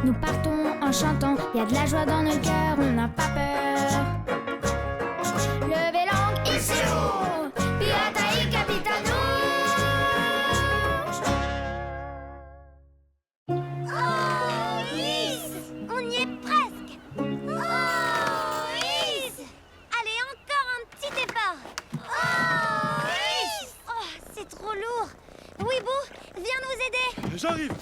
Nous partons en chantant, y a de la joie dans nos cœurs, on n'a pas peur. Levez l'angle, ici haut, Pirata y Capitano. Oh, Is! On y est presque! Oh, Is! Allez, encore un petit effort! Oh, Is! Oh, c'est trop lourd! Weeboo, viens nous aider! J'arrive.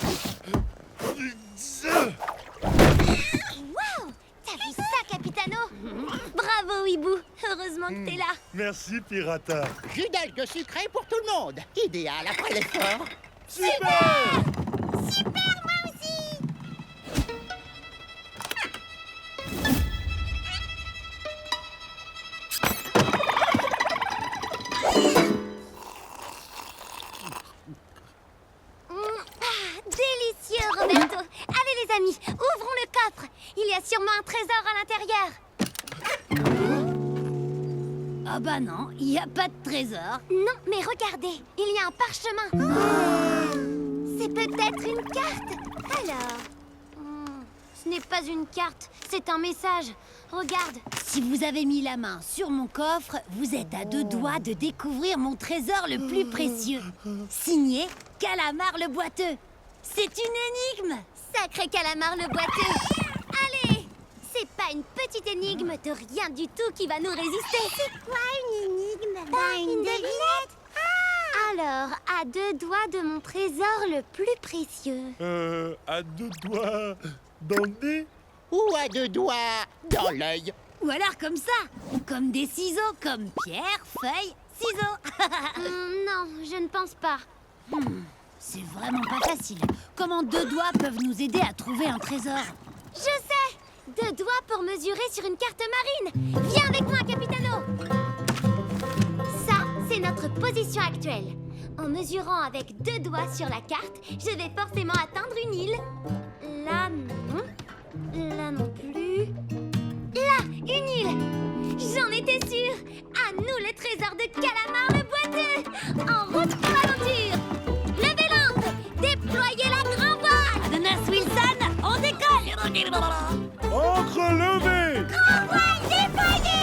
Waouh! T'as vu ça, Capitano? Bravo, Weeboo! Heureusement que t'es là! Merci, Pirata. Jus d'algues sucrées pour tout le monde. Idéal après l'effort. Super! Super, moi aussi! Délicieux, Roberto! Allez, les amis, ouvrons le coffre! Il y a sûrement un trésor à l'intérieur! Ah bah non, il n'y a pas de trésor. Non, mais regardez, il y a un parchemin! C'est peut-être une carte! Alors... ce n'est pas une carte, c'est un message. Regarde! Si vous avez mis la main sur mon coffre, vous êtes à 2 doigts de découvrir mon trésor le plus précieux. Signé Calamar le boiteux. C'est une énigme. Sacré Calamar le boiteux! Allez! C'est pas une petite énigme de rien du tout qui va nous résister! C'est quoi une énigme? Une devinette? Alors, à 2 doigts de mon trésor le plus précieux. À 2 doigts dans le nez? Ou à 2 doigts dans l'œil. Ou alors comme ça, comme des ciseaux, comme pierre, feuille, ciseaux. Non, je ne pense pas. C'est vraiment pas facile. Comment 2 doigts peuvent nous aider à trouver un trésor? Je sais! 2 doigts pour mesurer sur une carte marine! Viens avec moi, Capitano! Ça, c'est notre position actuelle. En mesurant avec 2 doigts sur la carte, je vais forcément atteindre une île. Là, non. Là non plus. Là, une île! J'en étais sûre! À nous le trésor de Calamar le boiteux! En route pour l'aventure! Levez l'ancre! Déployez la grand voile! Ananas Wilson, on décolle. Encre levée! Grand voile déployé!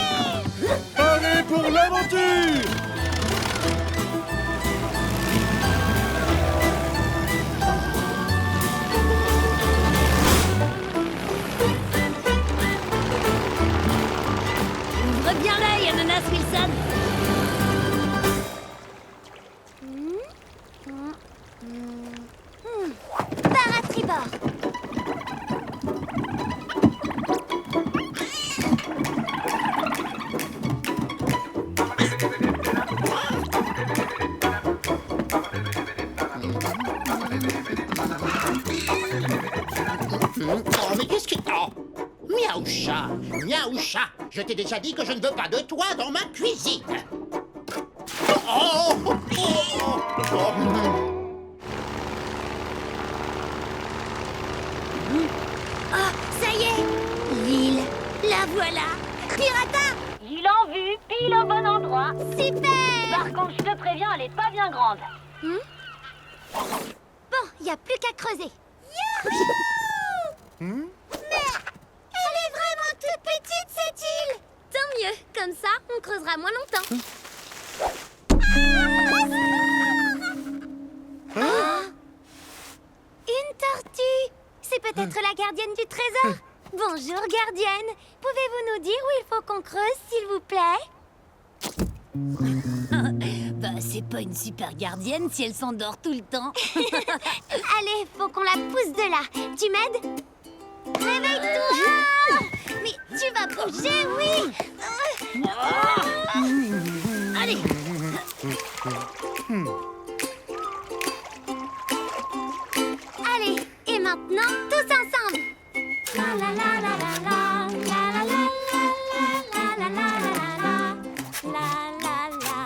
Paré pour l'aventure! Ouvre bien l'œil, Ananas Wilson. Barre à tribord! Oh, mais qu'est-ce qui... Oh! Miaou chat! Miaou chat! Je t'ai déjà dit que je ne veux pas de toi dans ma cuisine! Oh! Oh! Oh! Ah, ça y est! L'île, la voilà! Pirata! Île en vue, pile au bon endroit. Super! Par contre, je te préviens, elle est pas bien grande. Bon, y a plus qu'à creuser. Mais elle est vraiment toute petite, cette île! Tant mieux, comme ça, on creusera moins longtemps. Une tortue! C'est peut-être la gardienne du trésor. Bonjour, gardienne. Pouvez-vous nous dire où il faut qu'on creuse, s'il vous plaît? Bah, c'est pas une super gardienne si elle s'endort tout le temps. Allez, faut qu'on la pousse de là. Tu m'aides? Réveille-toi! Mais tu vas bouger, oui! Allez. Allez, et maintenant, tous ensemble! La la la la la la, la la la la la la la la la la.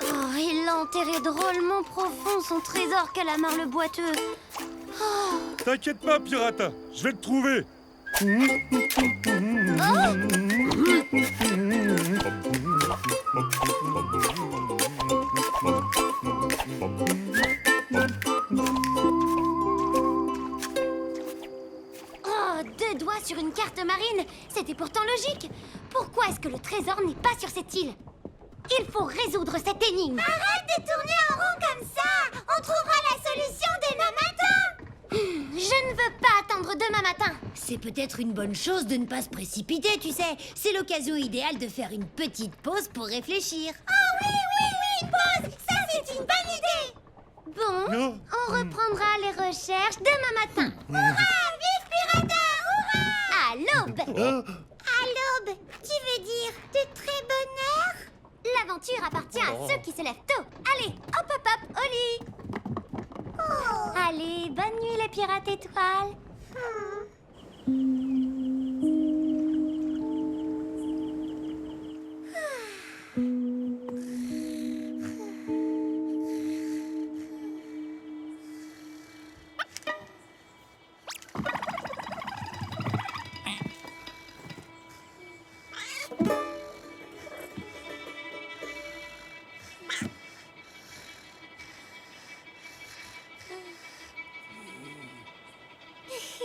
Oh, il l'a enterré drôlement profond, son trésor Calamar le boiteux. T'inquiète pas, Pirata, je vais le trouver. que le trésor n'est pas sur cette île. Il faut résoudre cette énigme. Arrête de tourner en rond comme ça. On trouvera la solution demain matin. Je ne veux pas attendre demain matin. C'est peut-être une bonne chose de ne pas se précipiter, tu sais. C'est l'occasion idéale de faire une petite pause pour réfléchir. Oh oui, pause. Ça, c'est une bonne idée. Bon, Non. on reprendra les recherches demain matin. Hurrah, vive Pirata, hurrah. À l'aube. À l'aube, tu veux dire de très bonne heure? L'aventure appartient à ceux qui se lèvent tôt. Allez, hop, au lit. Allez, bonne nuit les pirates étoiles.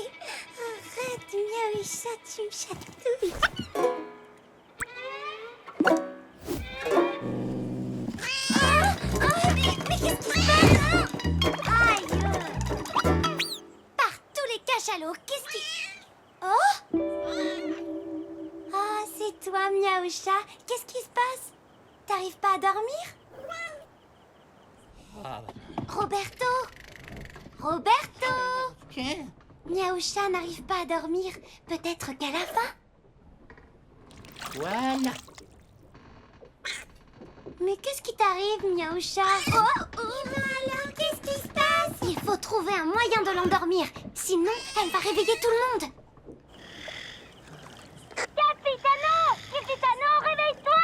Arrête, Miaoucha, tu me chatouilles. Mais qu'est-ce qui se passe? Aïe! Par tous les cachalots, qu'est-ce qui... Oh! Ah, c'est toi, Miaoucha. Qu'est-ce qui se passe? T'arrives pas à dormir? Roberto! Roberto! Tiens. Miaoucha n'arrive pas à dormir. Peut-être qu'à la fin. Voilà. Mais qu'est-ce qui t'arrive, Miaoucha? Alors, qu'est-ce qui se passe? Il faut trouver un moyen de l'endormir. Sinon, elle va réveiller tout le monde. Capitano, réveille-toi!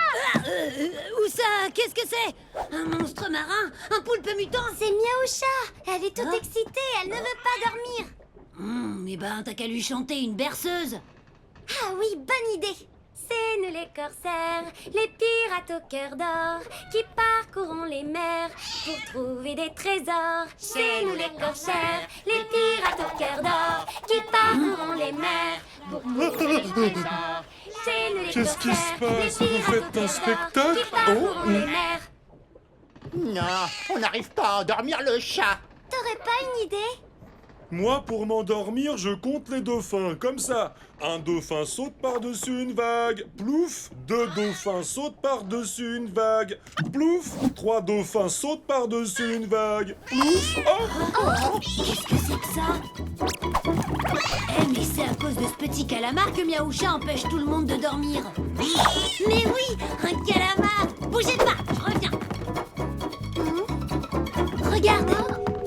Où ça? Qu'est-ce que c'est? Un monstre marin? Un poulpe mutant? C'est Miaoucha. Elle est toute Hein? excitée. Elle ne veut pas dormir. Eh ben, t'as qu'à lui chanter une berceuse. Ah oui, bonne idée. C'est nous les corsaires, les pirates au cœur d'or, qui parcourons les mers pour trouver des trésors. C'est nous les corsaires, les pirates au cœur d'or, qui parcourons les mers pour trouver des trésors. C'est nous les Qu'est-ce qui se corsaires, les passe? Vous pirates faites au un cœur d'or, spectacle? qui parcourons Oh, les mers. Non, on n'arrive pas à endormir le chat. T'aurais pas une idée? Moi, pour m'endormir, je compte les dauphins, comme ça. Un dauphin saute par-dessus une vague. Plouf. 2 dauphins sautent par-dessus une vague. Plouf. 3 dauphins sautent par-dessus une vague. Plouf. Oh. Qu'est-ce que c'est que ça? Mais c'est à cause de ce petit calamar que Miaoucha empêche tout le monde de dormir. Mais oui, un calamar! Bougez pas, je reviens. Regarde,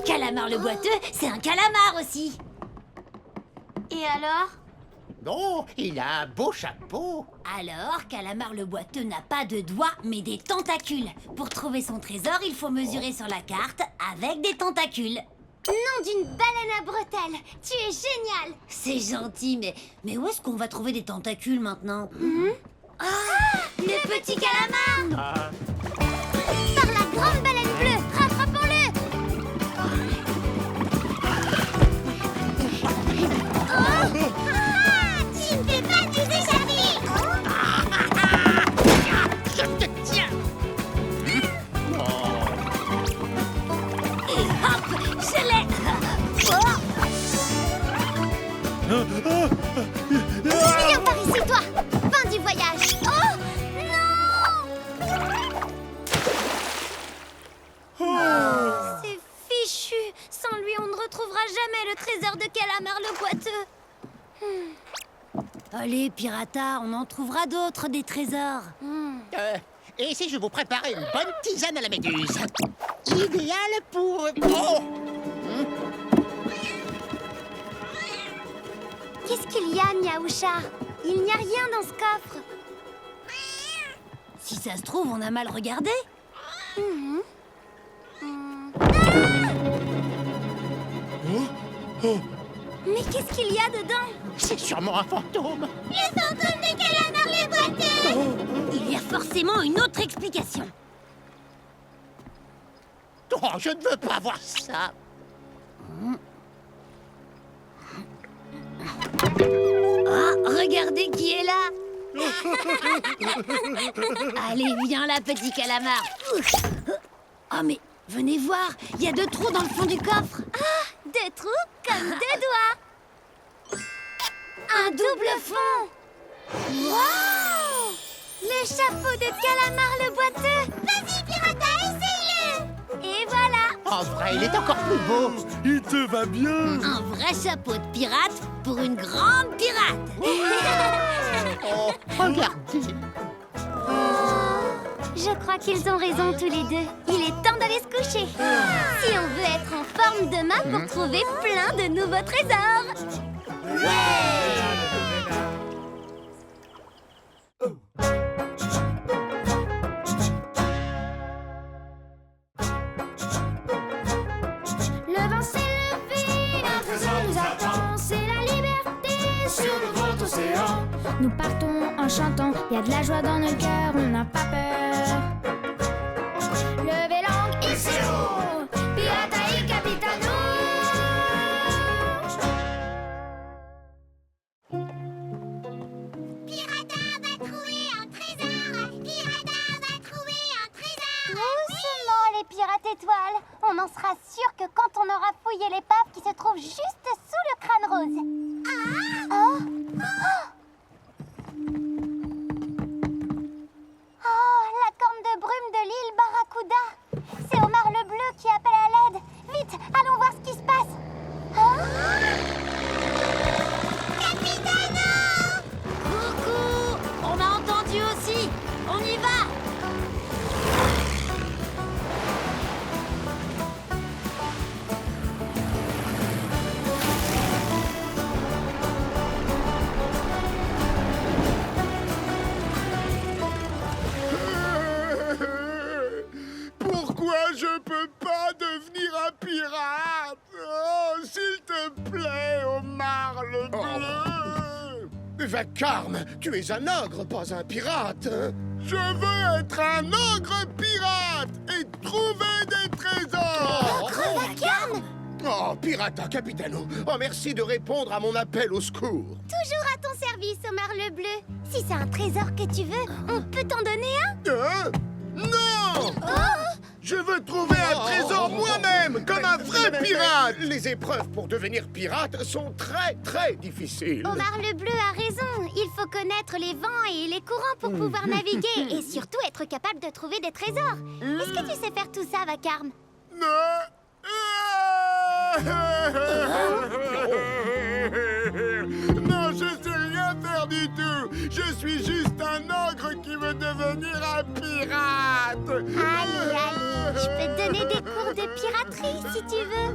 Calamar le boiteux, c'est un calamar aussi. Et alors? Bon, il a un beau chapeau. Alors, Calamar le boiteux n'a pas de doigts, mais des tentacules. Pour trouver son trésor, il faut mesurer sur la carte avec des tentacules. Nom d'une baleine à bretelles. Tu es génial. C'est gentil, mais où est-ce qu'on va trouver des tentacules maintenant? Ah, le petit calamar! Ah, Par la grande baleine bleue. Rattrapons-le. Tu ne fais pas nous échapper. je te tiens. Oh. Et hop, je l'ai! Viens par ici, toi. Fin du voyage. Oh non. C'est fichu. Sans lui, on ne retrouvera jamais le trésor de Calamar le boiteux. Allez, Pirata, on en trouvera d'autres, des trésors. Et si je vous préparais une bonne tisane à la méduse? Idéal pour... Oh. Qu'est-ce qu'il y a, Miaoucha? Il n'y a rien dans ce coffre. Si ça se trouve, on a mal regardé. Mais qu'est-ce qu'il y a dedans? C'est sûrement un fantôme. Le fantôme de Calamar le boiteux. Il y a forcément une autre explication. Oh, je ne veux pas voir ça. Ah, regardez qui est là. Allez, viens là, petit calamar. Oh, mais venez voir, il y a 2 trous dans le fond du coffre. 2 trous comme 2 doigts. Un double fond. Wow! Le chapeau de calamar le boiteux. Vas-y, Pirata, essaye-le. Et voilà. En vrai, il est encore plus beau. Il te va bien. Un vrai chapeau de pirate pour une grande pirate. Oh, regardez. Je crois qu'ils ont raison tous les deux. Il est temps d'aller se coucher. Si on veut être en forme demain pour trouver plein de nouveaux trésors. Le vent s'est levé, un trésor nous attend. C'est la liberté sur le grand océan. Nous partons en chantant, y a de la joie dans nos cœurs, on n'a pas peur. Levez langue, ici haut, Pirata et Capitano. Pirata va trouver un trésor. Pirata va trouver un trésor. Doucement, les pirates étoiles. On en sera sûr que quand on aura fouillé l'épave qui se trouve juste sous le crâne rose. Oh, la corne de brume de l'île Barracuda. C'est Omar le Bleu qui appelle à l'aide. Vite, allons voir ce qui se passe. Capitano! Coucou, on a entendu aussi. On y va. Pourquoi je peux pas devenir un pirate? Oh, s'il te plaît, Omar le Bleu! Vacarme, tu es un ogre, pas un pirate. Je veux être un ogre pirate et trouver des trésors! Oh, Pirata Capitano, oh merci de répondre à mon appel au secours. Toujours à ton service, Omar le Bleu. Si c'est un trésor que tu veux, on peut t'en donner un. Non! Je veux trouver un trésor moi-même, comme un vrai pirate! Les épreuves pour devenir pirate sont très, très difficiles. Omar le Bleu a raison. Il faut connaître les vents et les courants pour pouvoir naviguer et surtout être capable de trouver des trésors. Est-ce que tu sais faire tout ça, Vacarme? Non, je sais rien faire du tout. Je suis juste un ogre qui veut devenir un pirate. Allez, je peux te donner des cours de piraterie si tu veux.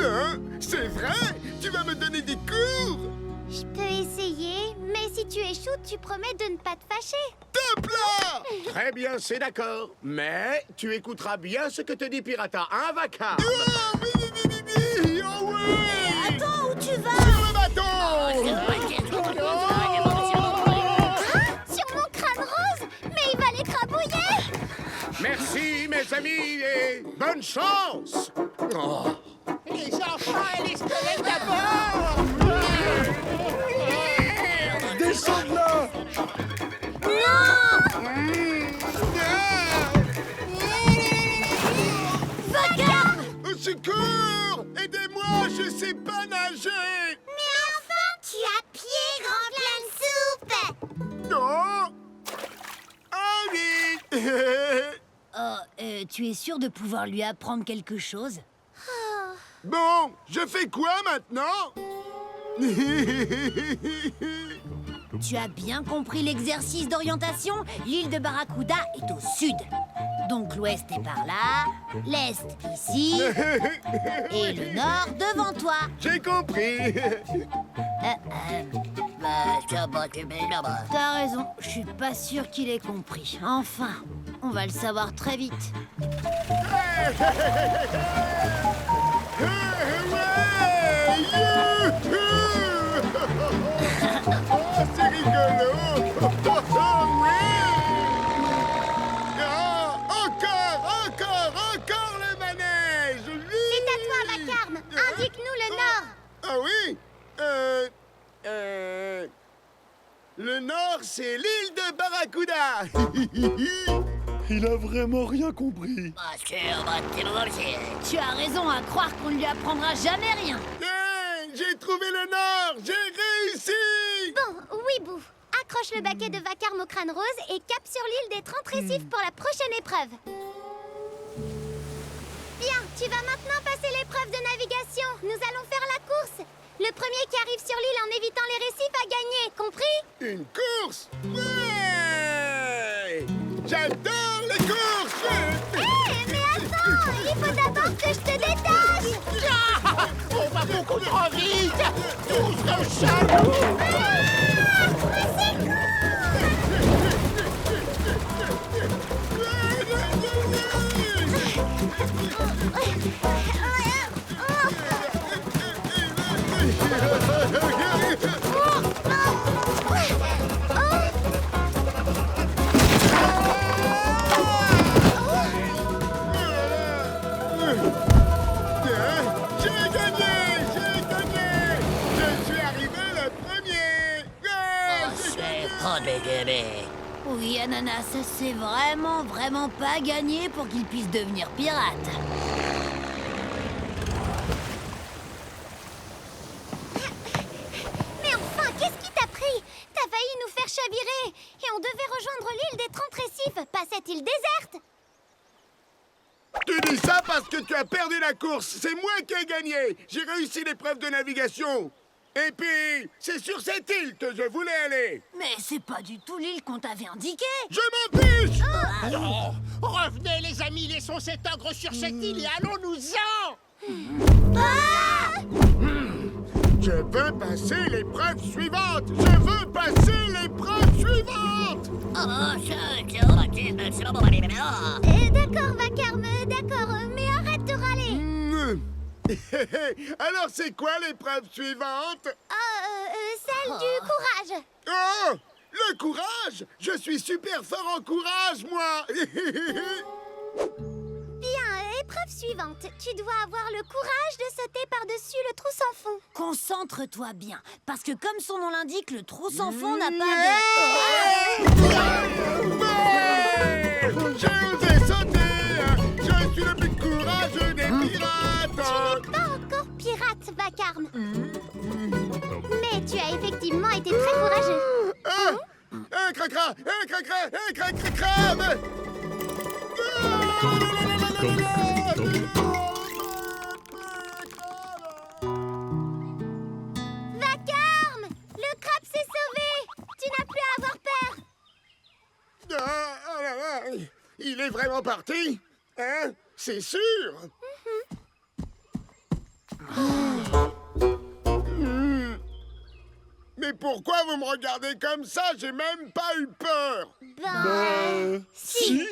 Hein? C'est vrai? Tu vas me donner des cours? Je peux essayer, mais si tu échoues, tu promets de ne pas te fâcher. Top là! Très bien, c'est d'accord. Mais tu écouteras bien ce que te dit Pirata, hein, Vacarme? Oh, oh oui! Attends, où tu vas? Sur le bateau! Sur mon crâne rose? Mais il va l'écrabouiller! Merci, mes amis, et bonne chance! Oh. Les enfants et les squelettes d'abord! Descends de là. Au secours! Aidez-moi, je sais pas nager! Mais enfin, tu as pied grand plein de soupe! Non! Ah oui! Tu es sûr de pouvoir lui apprendre quelque chose? Bon, je fais quoi maintenant? Tu as bien compris l'exercice d'orientation? L'île de Barracuda est au sud. Donc l'ouest est par là, l'est ici, et le nord devant toi. J'ai compris! T'as raison, je suis pas sûr qu'il ait compris. Enfin, on va le savoir très vite. Ouais! Youhou! Oh, c'est rigolo! Oh, oui! Oh, encore le manège! C'est à toi, Vacarme! Indique-nous le nord! Ah oui? Le nord, c'est l'île Barracuda. Il a vraiment rien compris. Tu as raison à croire qu'on ne lui apprendra jamais rien. Hey, j'ai trouvé le nord. J'ai réussi. Bon, Weeboo, accroche le baquet de vacarme au crâne rose et cap sur l'île des 30 récifs pour la prochaine épreuve. Bien, tu vas maintenant passer l'épreuve de navigation. Nous allons faire la course. Le premier qui arrive sur l'île en évitant les récifs a gagné, compris? Une course. Ouais. J'adore les courses. Mais attends, il faut d'abord que je te détache. Ah, on va beaucoup trop vite. Tous nos chaloux. J'ai gagné. Je suis arrivé le premier. Oui, Ananas, c'est vraiment pas gagné pour qu'il puisse devenir pirate. Mais enfin, qu'est-ce qui t'a pris? T'as failli nous faire chavirer. Et on devait rejoindre l'île des 30 récifs, pas cette île déserte. Tu dis ça parce que tu as perdu la course. C'est moi qui ai gagné. J'ai réussi l'épreuve de navigation. Et puis, c'est sur cette île que je voulais aller. Mais c'est pas du tout l'île qu'on t'avait indiquée. Je m'en fiche. Non. Revenez, les amis, laissons cet ogre sur cette île et allons-nous-en. Je veux passer l'épreuve suivante. D'accord, Vacarme, d'accord, mais arrête de râler. Alors, c'est quoi l'épreuve suivante? Celle du courage. Oh, le courage. Je suis super fort en courage, moi. Bien, épreuve suivante. Tu dois avoir le courage de sauter par-dessus le trou sans fond. Concentre-toi bien, parce que comme son nom l'indique, le trou sans fond n'a pas de... J'ai osé sauter. Je suis le plus courageux des pirates. Tu n'es pas encore pirate, Vacarme. Mais tu as effectivement été très courageux. Cracra, crabe. Vacarme, le crabe s'est sauvé. Tu n'as plus à avoir peur. Il est vraiment parti? Hein? C'est sûr? Mais pourquoi vous me regardez comme ça? J'ai même pas eu peur. Si.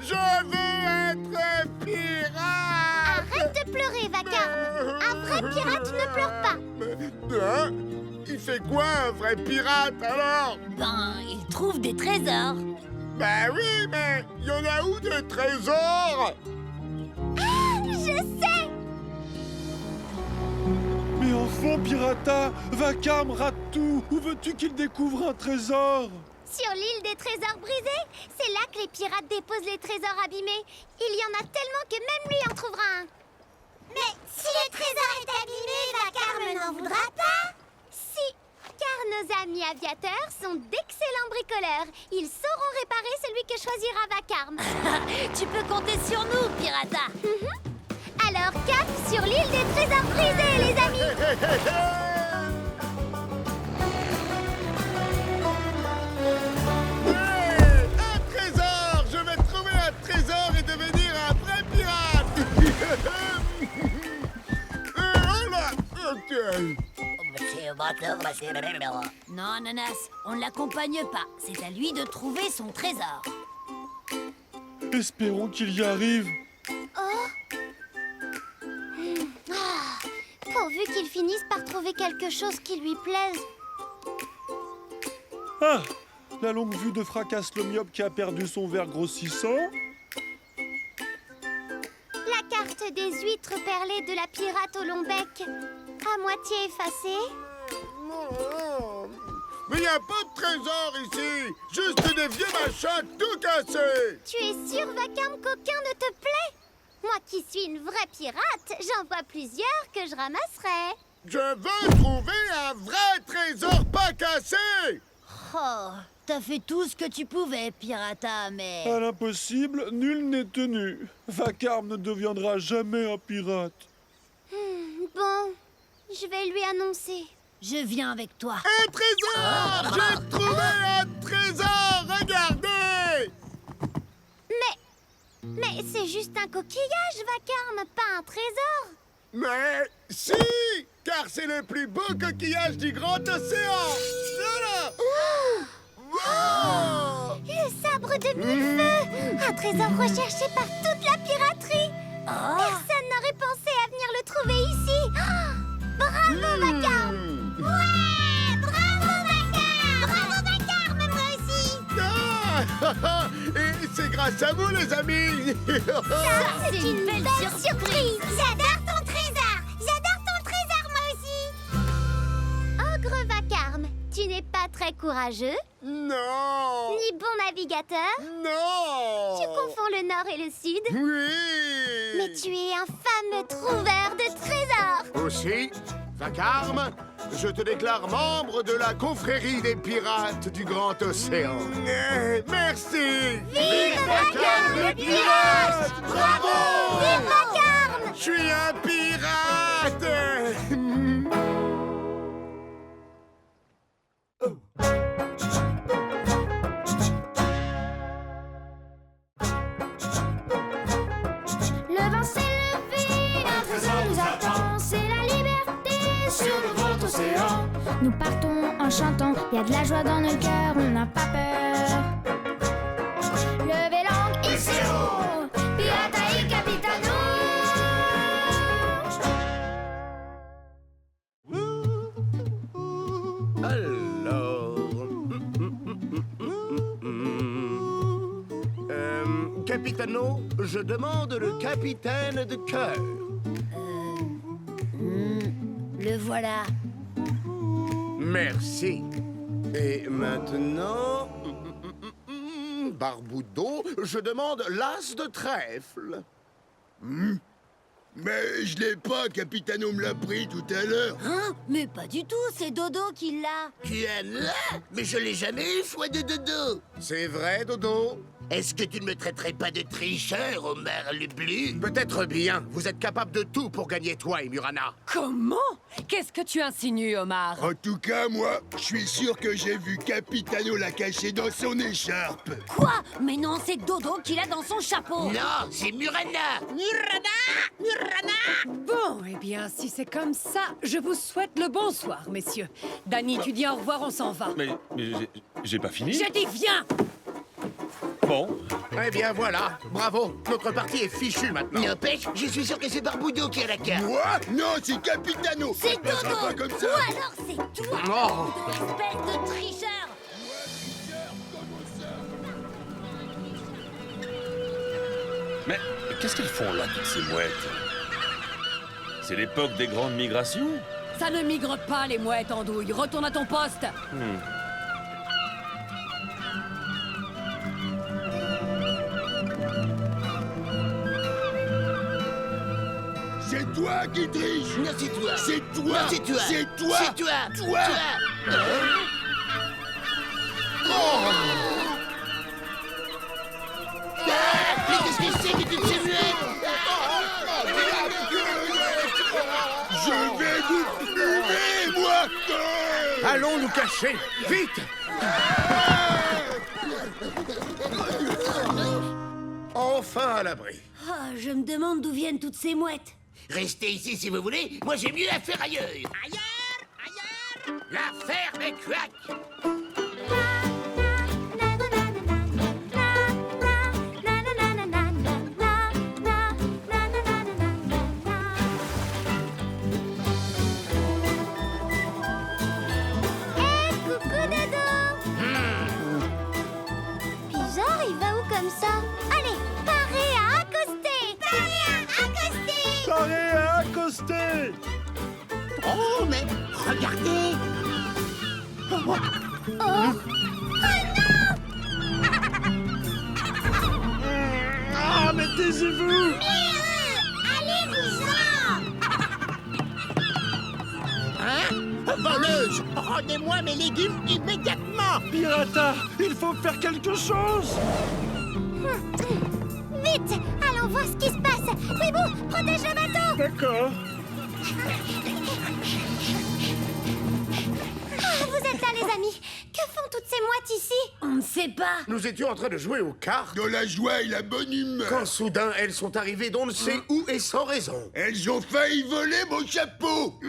Je veux être pirate. Arrête de pleurer, Vacarme. Un vrai pirate ne pleure pas. Hein? Il fait quoi, un vrai pirate, alors? Ben, il trouve des trésors. Bah oui, mais il y en a où des trésors? Je sais. Mais enfin, Pirata, Vacarme rate tout. Où veux-tu qu'il découvre un trésor? Sur l'île des trésors brisés, c'est là que les pirates déposent les trésors abîmés. Il y en a tellement que même lui en trouvera un. Mais si le trésor est abîmé, Vacarme n'en voudra pas? Si, car nos amis aviateurs sont d'excellents bricoleurs. Ils sauront réparer celui que choisira Vacarme. Tu peux compter sur nous, Pirata. Alors cap sur l'île des trésors brisés, les amis. Un trésor! Je vais trouver un trésor et devenir un vrai pirate! Oh là! Ok. Non, Ananas, on ne l'accompagne pas. C'est à lui de trouver son trésor. Espérons qu'il y arrive. Pourvu qu'il finisse par trouver quelque chose qui lui plaise. Ah, la longue vue de Fracasse le myope qui a perdu son verre grossissant. La carte des huîtres perlées de la pirate au long bec. À moitié effacé. Mais y a pas de trésor ici. Juste des vieux machins tout cassés. Tu es sûr, Vacarme, qu'aucun ne te plaît? Moi qui suis une vraie pirate, j'en vois plusieurs que je ramasserai. Je veux trouver un vrai trésor pas cassé. Oh, t'as fait tout ce que tu pouvais, Pirata, mais... À l'impossible, nul n'est tenu. Vacarme ne deviendra jamais un pirate. Bon, je vais lui annoncer. Je viens avec toi. Un trésor. J'ai trouvé un trésor. Regardez. Mais c'est juste un coquillage, Vacarme, pas un trésor. Mais si, car c'est le plus beau coquillage du grand océan. Voilà. Wow. Le sabre de mille-feux, un trésor recherché par toute la piraterie. Personne n'aurait pensé à venir le trouver ici. Bravo, Vacarme. Ouais, bravo, Vacarme. Bravo, Vacarme, moi aussi. Ah. Et c'est grâce à vous, les amis. Ça, c'est une belle surprise. J'adore ton trésor. J'adore ton trésor, moi aussi. Ogre Vacarme, tu n'es pas très courageux, Non. ni bon navigateur. Non. Tu confonds le nord et le sud. Oui. Mais tu es un fameux trouveur de trésors. Aussi, Vacarme, je te déclare membre de la confrérie des pirates du Grand Océan. Merci. Vive Vacarme le pirate. Bravo. Vive Vacarme. Je suis un pirate. Le vent s'est levé, un trésor nous attend, c'est la liberté sur le grand océan. Nous partons en chantant, y a de la joie dans nos cœurs, on n'a pas peur. Levez langue ici haut, pirata et capitano. Alors... Capitano, je demande le capitaine de cœur. Le voilà. Merci. Et maintenant... Barbudo, je demande l'as de trèfle. Mais je l'ai pas, Capitano me l'a pris tout à l'heure. Hein? Mais pas du tout, c'est Dodo qui l'a. Tu en as? Mais je l'ai jamais eu, foi de Dodo. C'est vrai, Dodo? Est-ce que tu ne me traiterais pas de tricheur, Omar le Bleu? Peut-être bien. Vous êtes capable de tout pour gagner toi et Murana. Comment? Qu'est-ce que tu insinues, Omar? En tout cas, moi, je suis sûr que j'ai vu Capitano la cacher dans son écharpe. Quoi? Mais non, c'est Dodo qui l'a dans son chapeau. Non, c'est Murana. Bon, eh bien, si c'est comme ça, je vous souhaite le bonsoir, messieurs. Danny, tu dis au revoir, on s'en va. Mais j'ai pas fini. J'ai dit viens! Bon, Eh bien, voilà. Bravo. Notre partie est fichue maintenant. N'empêche, je suis sûr que c'est Barbudo qui a la carte. Moi? Non, c'est Capitano. C'est Ça passera Dodo. pas comme ça. Ou alors c'est toi, Oh. espèce de tricheur. mais qu'est-ce qu'elles font là, toutes ces mouettes? C'est l'époque des grandes migrations? Ça ne migre pas, les mouettes andouilles. Retourne à ton poste. C'est toi qui triches. Non, c'est toi. C'est toi. Non, c'est toi. C'est toi. C'est toi. Toi. Mais qu'est-ce que c'est que toutes ces muettes? Je vais vous plumer, moi. Allons nous cacher. Vite. Enfin à l'abri. Ah, je me demande d'où viennent toutes ces mouettes. Restez ici si vous voulez. Moi, j'ai mieux à faire ailleurs. Ailleurs. L'affaire des couacs. Coucou Dodo. Bizarre, il va où comme ça? Allez, paré à accoster. Paré à accoster. Paré à accoster! Oh, mais regardez! Ah, mais taisez-vous! Hein? Voleuse! Rendez-moi mes légumes immédiatement! Pirata, il faut faire quelque chose! Vite, allons voir ce qui se passe. Wibou, protège le bateau. D'accord. Ah, vous êtes là, les amis. Que font toutes ces mouettes ici? On ne sait pas. Nous étions en train de jouer aux cartes. De la joie et la bonne humeur. Quand soudain, elles sont arrivées d'on ne sait où et sans raison. Elles ont failli voler mon chapeau.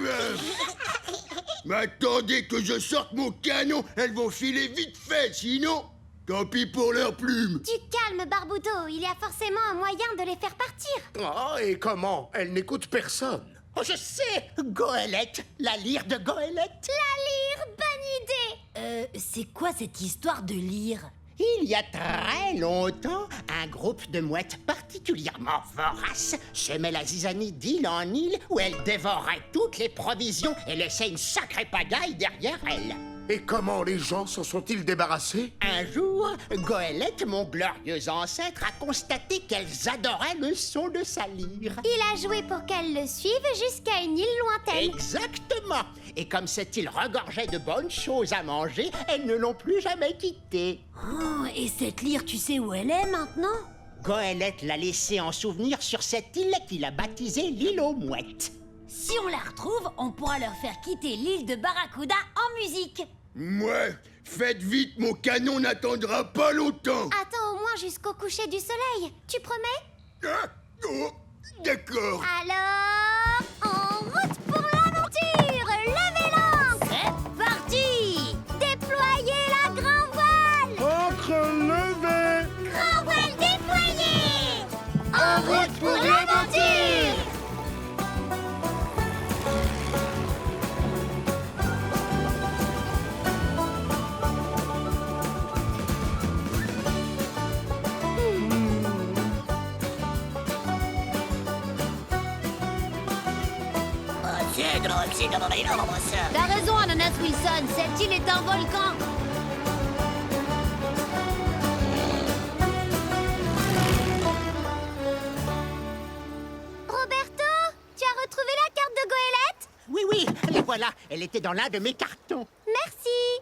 Mais attendez que je sorte mon canon. Elles vont filer vite fait, sinon... Tant pis pour leurs plumes. Du calme, Barbudo. Il y a forcément un moyen de les faire partir. Ah, et comment? Elles n'écoutent personne. Oh, je sais! Goélette! La lyre de Goélette! La lyre, bonne idée. C'est quoi cette histoire de lyre? Il y a très longtemps, un groupe de mouettes particulièrement voraces semait la zizanie d'île en île où elles dévoraient toutes les provisions et laissaient une sacrée pagaille derrière elles. Et comment les gens s'en sont-ils débarrassés? Un jour, Goélette, mon glorieux ancêtre, a constaté qu'elles adoraient le son de sa lyre. Il a joué pour qu'elles le suivent jusqu'à une île lointaine. Exactement. Et comme cette île regorgeait de bonnes choses à manger, elles ne l'ont plus jamais quittée. Oh, et cette lyre, tu sais où elle est maintenant? Goélette l'a laissée en souvenir sur cette île qu'il a baptisée l'île aux mouettes. Si on la retrouve, on pourra leur faire quitter l'île de Barracuda en musique. Ouais, faites vite, mon canon n'attendra pas longtemps. Attends au moins jusqu'au coucher du soleil. Tu promets? Ah, oh, d'accord. Alors, en route pour l'aventure. Levez l'ancre. C'est parti! Déployez la grand voile. Encre levée! Grand voile déployé. En route pour l'aventure. T'as raison, Ananas Wilson, cette île est un volcan. Roberto, tu as retrouvé la carte de Goélette? Oui, oui, la voilà. Elle était dans l'un de mes cartons. Merci.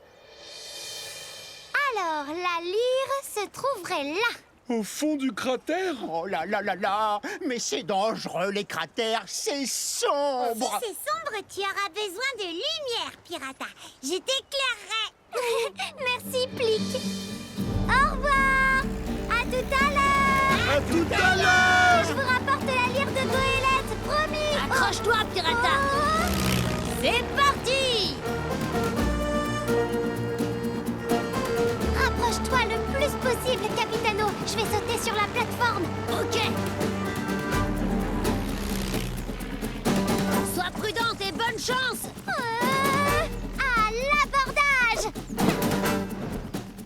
Alors, la lyre se trouverait là. Au fond du cratère? Oh là là là là! Mais c'est dangereux, les cratères, c'est sombre! Si c'est sombre, tu auras besoin de lumière, Pirata. Je t'éclairerai. Merci, Plic. Au revoir. À tout à l'heure. À tout à l'heure! Je vous rapporte la lyre de Goélette, promis. Accroche-toi, Pirata. Oh. C'est parti! Rapproche-toi le plus possible, Capitano. Je vais sauter sur la plateforme. Ok. Sois prudente et bonne chance. À l'abordage.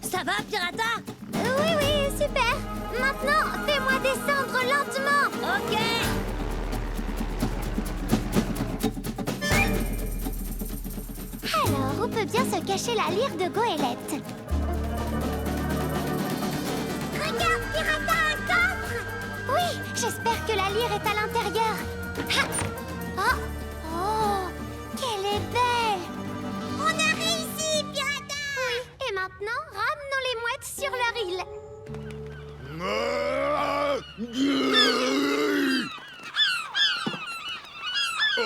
Ça va, Pirata? Oui, oui, super. Maintenant, fais-moi descendre lentement. Ok. Alors, où peut bien se cacher la lyre de Goélette? Regarde, Pirata, un coffre! Oui, j'espère que la lyre est à l'intérieur. Ah. Oh, oh, qu'elle est belle! On a réussi, Pirata! Oui, et maintenant, ramenons les mouettes sur leur île.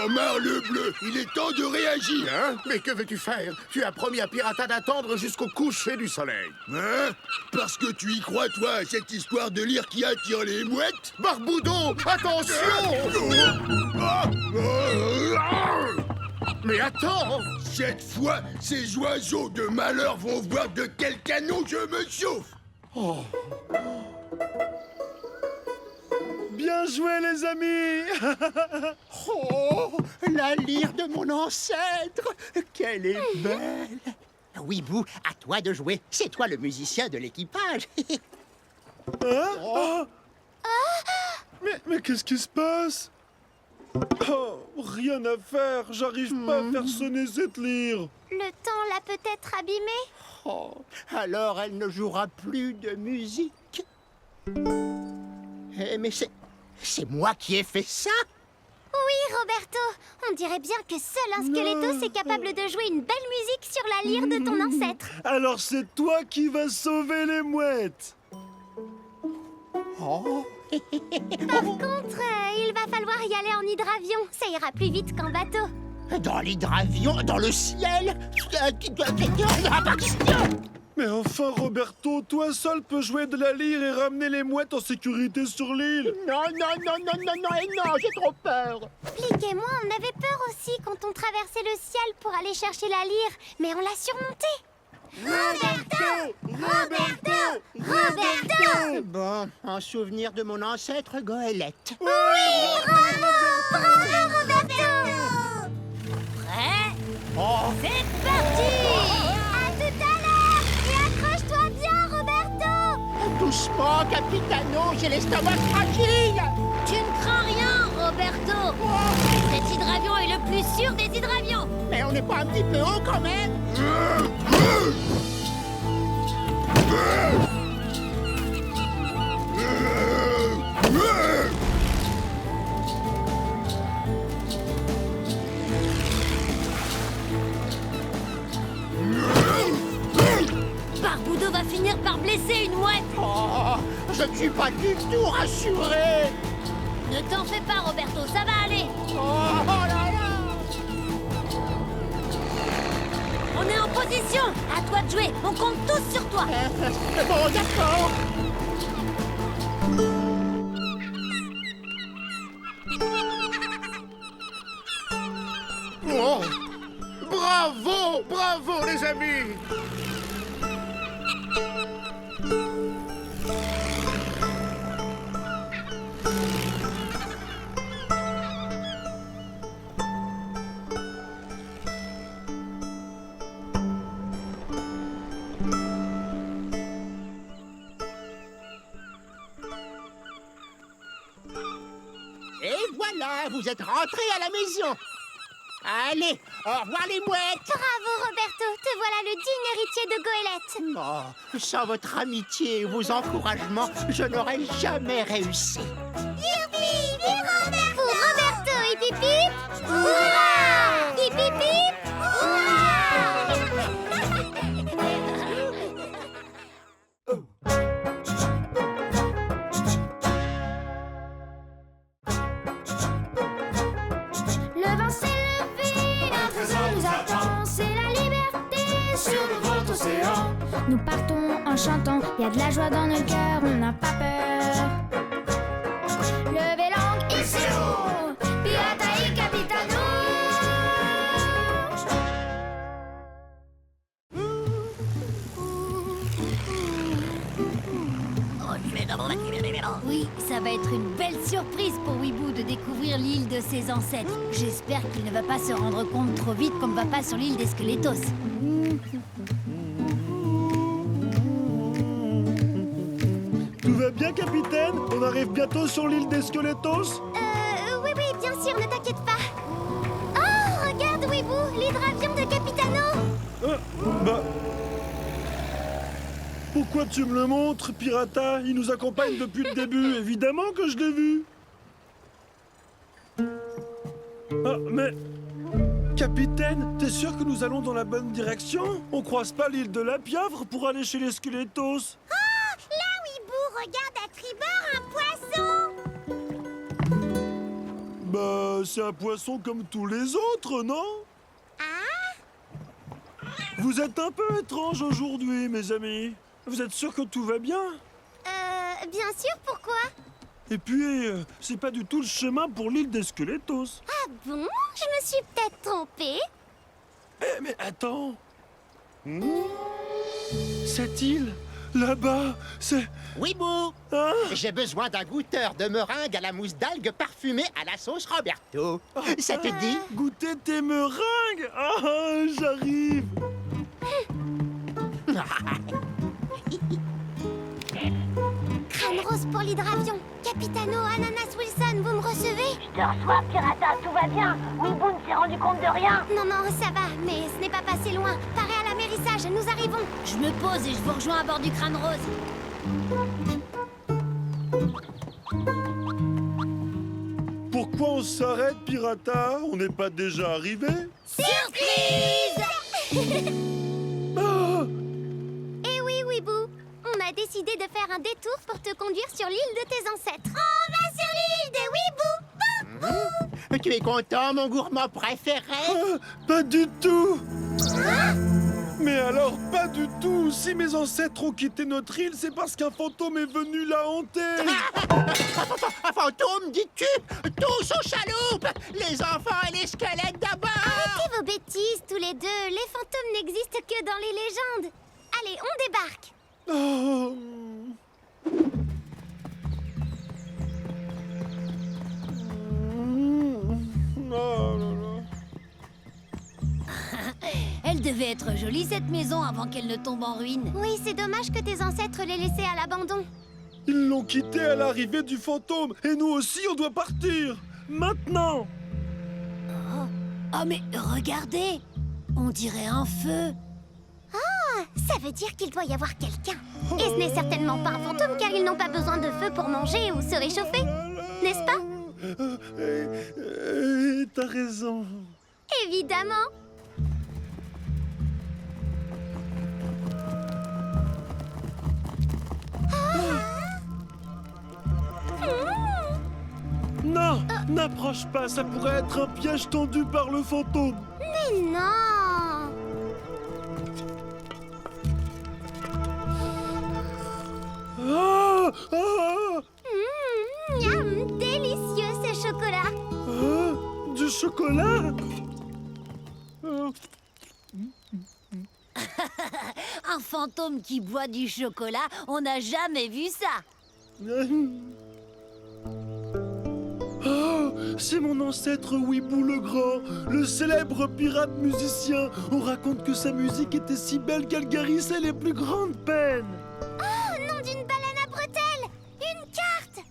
Omar le bleu, il est temps de réagir. Hein? Mais que veux-tu faire? Tu as promis à Pirata d'attendre jusqu'au coucher du soleil. Hein? Parce que tu y crois, toi, à cette histoire de lyre qui attire les mouettes? Barbudo, attention! Mais attends! Cette fois, ces oiseaux de malheur vont voir de quel canon je me chauffe. Bien joué, les amis! Oh, la lyre de mon ancêtre! Qu'elle est belle! Wibou, à toi de jouer. C'est toi le musicien de l'équipage. Hein? Mais qu'est-ce qui se passe? Oh, rien à faire, j'arrive pas à faire sonner cette lyre. Le temps l'a peut-être abîmée. Oh, alors elle ne jouera plus de musique. Mais c'est moi qui ai fait ça. Oui, Roberto. On dirait bien que seul un squelettos est capable de jouer une belle musique sur la lyre de ton ancêtre. Alors c'est toi qui vas sauver les mouettes. Oh. Par contre, il va falloir y aller en hydravion. Ça ira plus vite qu'en bateau. Dans l'hydravion, dans le ciel. Mais enfin, Roberto, toi seul peux jouer de la lyre et ramener les mouettes en sécurité sur l'île. Non, j'ai trop peur. Plique et moi, on avait peur aussi quand on traversait le ciel pour aller chercher la lyre, mais on l'a surmonté. Roberto! Bon, en souvenir de mon ancêtre Goélette. Bravo, Roberto! Prêt? Oh. C'est parti! À tout à l'heure! Et accroche-toi bien, Roberto! Doucement, Capitano, j'ai l'estomac fragile. Tu ne crains rien, Roberto! Cet hydravion est le plus sûr des hydravions! Mais on n'est pas un petit peu haut quand même. Barbudo va finir par blesser une mouette! Oh, je ne suis pas du tout rassuré. Ne t'en fais pas, Roberto, ça va aller! Oh là là. On est en position! À toi de jouer! On compte tous sur toi! Bon, d'accord. Oh. Bravo, bravo les amis. Et voilà, vous êtes rentrés à la maison. Allez, au revoir les mouettes. Bravo, Roberto! Te voilà le digne héritier de Goélette! Oh, sans votre amitié et vos encouragements, je n'aurais jamais réussi. Youpi! Pour Roberto, hip hip hip! Hurrah! Hip hip hip! Le vent s'est levé, notre zone nous attend, c'est la liberté sur le grand océan. Nous partons en chantant, y a de la joie dans nos cœurs, on n'a pas peur. Levez langue et c'est haut, pirata et capitano. Oui, ça va être une belle surprise pour Weeboo de découvrir l'île de ses ancêtres. J'espère qu'il ne va pas se rendre compte trop vite qu'on ne va pas sur l'île des Squelettos. Tout va bien, capitaine? On arrive bientôt sur l'île des Squelettos? Oui, bien sûr, ne t'inquiète pas. Oh, regarde, Weeboo, l'hydravion de Capitano. Bah... Pourquoi tu me le montres, Pirata? Il nous accompagne depuis le début, évidemment que je l'ai vu. Ah, mais... Capitaine, t'es sûr que nous allons dans la bonne direction? On croise pas l'île de la Piavre pour aller chez les Squelettos? Là, Weeboo, regarde à tribord un poisson. Bah, c'est un poisson comme tous les autres, non? Vous êtes un peu étranges aujourd'hui, mes amis. Vous êtes sûrs que tout va bien? Bien sûr, pourquoi? Et puis, c'est pas du tout le chemin pour l'île des Squelettos. Ah bon? Je me suis peut-être trompée. Eh, mais attends. Cette île, là-bas, c'est... Weeboo, Hein? j'ai besoin d'un goûteur de meringue à la mousse d'algues parfumée à la sauce Roberto. Ça te dit? Goûter tes meringues? Ah, j'arrive. Crâne rose pour l'hydravion. Capitano, Ananas Wilson, vous me recevez? Je te reçois, Pirata, tout va bien. Weeboo ne s'est rendu compte de rien. Non, non, ça va, mais ce n'est pas passé loin. Parez à l'amérissage, nous arrivons. Je me pose et je vous rejoins à bord du crâne rose. Pourquoi on s'arrête, Pirata? On n'est pas déjà arrivé? Surprise! Ah! Eh oui, Weeboo, on a décidé de faire un détour pour te conduire sur l'île de tes ancêtres. On va sur l'île de Weeboo! Tu es content, mon gourmand préféré? Ah, pas du tout! Mais alors, pas du tout! Si mes ancêtres ont quitté notre île, c'est parce qu'un fantôme est venu la hanter! Un fantôme, dis-tu? Tous aux chaloupes! Les enfants et les squelettes d'abord! Arrêtez vos bêtises, tous les deux. Les fantômes n'existent que dans les légendes. Allez, on débarque. Oh. Oh là là. Elle devait être jolie cette maison avant qu'elle ne tombe en ruine. Oui, c'est dommage que tes ancêtres l'aient laissée à l'abandon. Ils l'ont quitté à l'arrivée du fantôme, et nous aussi on doit partir! Maintenant! Oh mais regardez, on dirait un feu. Ça veut dire qu'il doit y avoir quelqu'un. Et ce n'est certainement pas un fantôme car ils n'ont pas besoin de feu pour manger ou se réchauffer. N'est-ce pas? T'as raison. Évidemment. Non! N'approche pas, ça pourrait être un piège tendu par le fantôme. Mais non. Ah! Ah! Miam, délicieux ce chocolat. Ah! Du chocolat? Ah. Un fantôme qui boit du chocolat, on n'a jamais vu ça. Oh, c'est mon ancêtre Weeboo le Grand, le célèbre pirate musicien. On raconte que sa musique était si belle qu'elle guérissait les plus grandes peines. Oh, nom d'une baleine à bretelles. Une carte.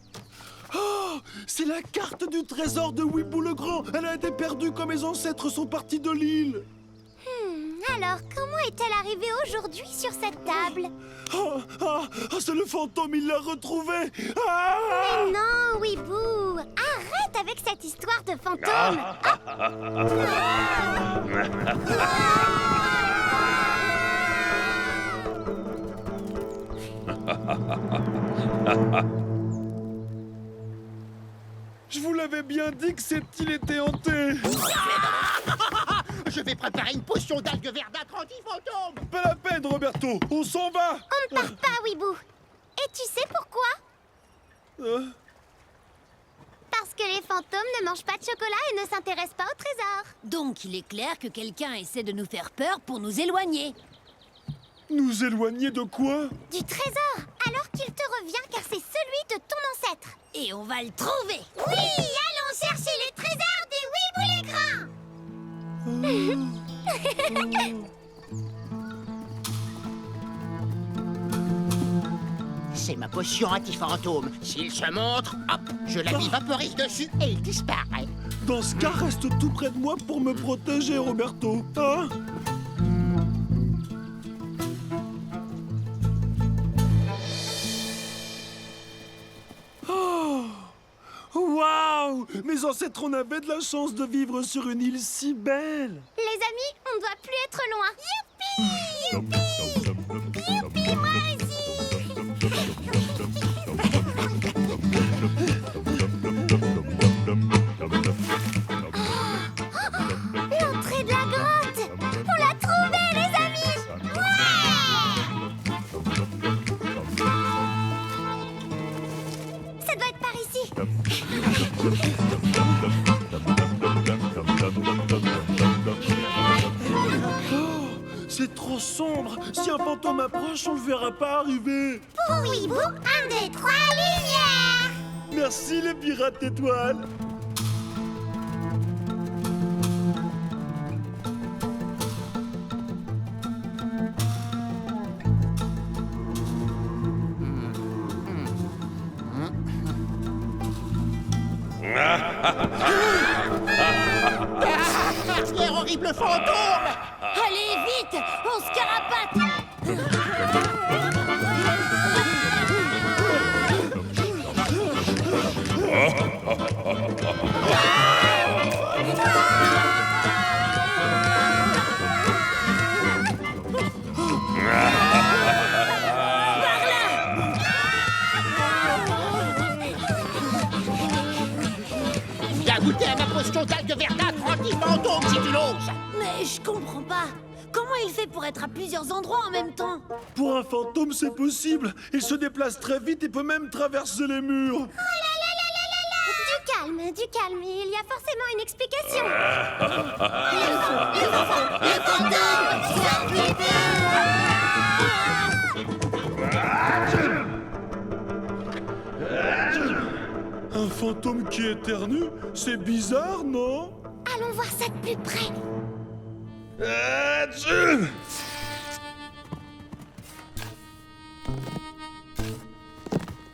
Oh, c'est la carte du trésor de Weeboo le Grand. Elle a été perdue quand mes ancêtres sont partis de l'île. Alors, comment est-elle arrivée aujourd'hui sur cette table? C'est le fantôme, il l'a retrouvée. Ah! Mais non, Weeboo. Arrête avec cette histoire de fantôme. Je vous l'avais bien dit que cette île était hantée. Je vais préparer une potion d'algues verdâtres anti-fantôme! Pas la peine, Roberto. On s'en va. On ne part pas, Weeboo. Et tu sais pourquoi? Parce que les fantômes ne mangent pas de chocolat et ne s'intéressent pas au trésor. Donc il est clair que quelqu'un essaie de nous faire peur pour nous éloigner. Nous éloigner de quoi? Du trésor, alors qu'il te revient car c'est celui de ton ancêtre. Et on va le trouver. Oui, allons chercher les trésors des Weeboo les grands. C'est ma potion anti-fantôme. S'il se montre, hop, je la lui vaporise dessus et il disparaît. Dans ce cas, reste tout près de moi pour me protéger, Roberto. Hein? Oh! Waouh! Mes ancêtres en avaient de la chance de vivre sur une île si belle. Les amis, on ne doit plus être loin. Youpi! Youpi! Youpi, moi aussi! L'entrée de la grotte! On l'a trouvée, les amis! Ouais! Ça doit être par ici. C'est trop sombre. Si un fantôme approche, on le verra pas arriver. Pour Weeboo, 1, 2, 3, lumière! Merci les pirates étoiles. Arrière, horrible fantôme! Allez, vite! On se carapate! Viens goûter à ma potion d'algue verdâtre anti-fantôme si tu l'oses! Mais je comprends pas. Comment il fait pour être à plusieurs endroits en même temps? Pour un fantôme, c'est possible. Il se déplace très vite et peut même traverser les murs. Du calme, il y a forcément une explication. Un fantôme qui éternue? C'est bizarre, non? Allons voir ça de plus près.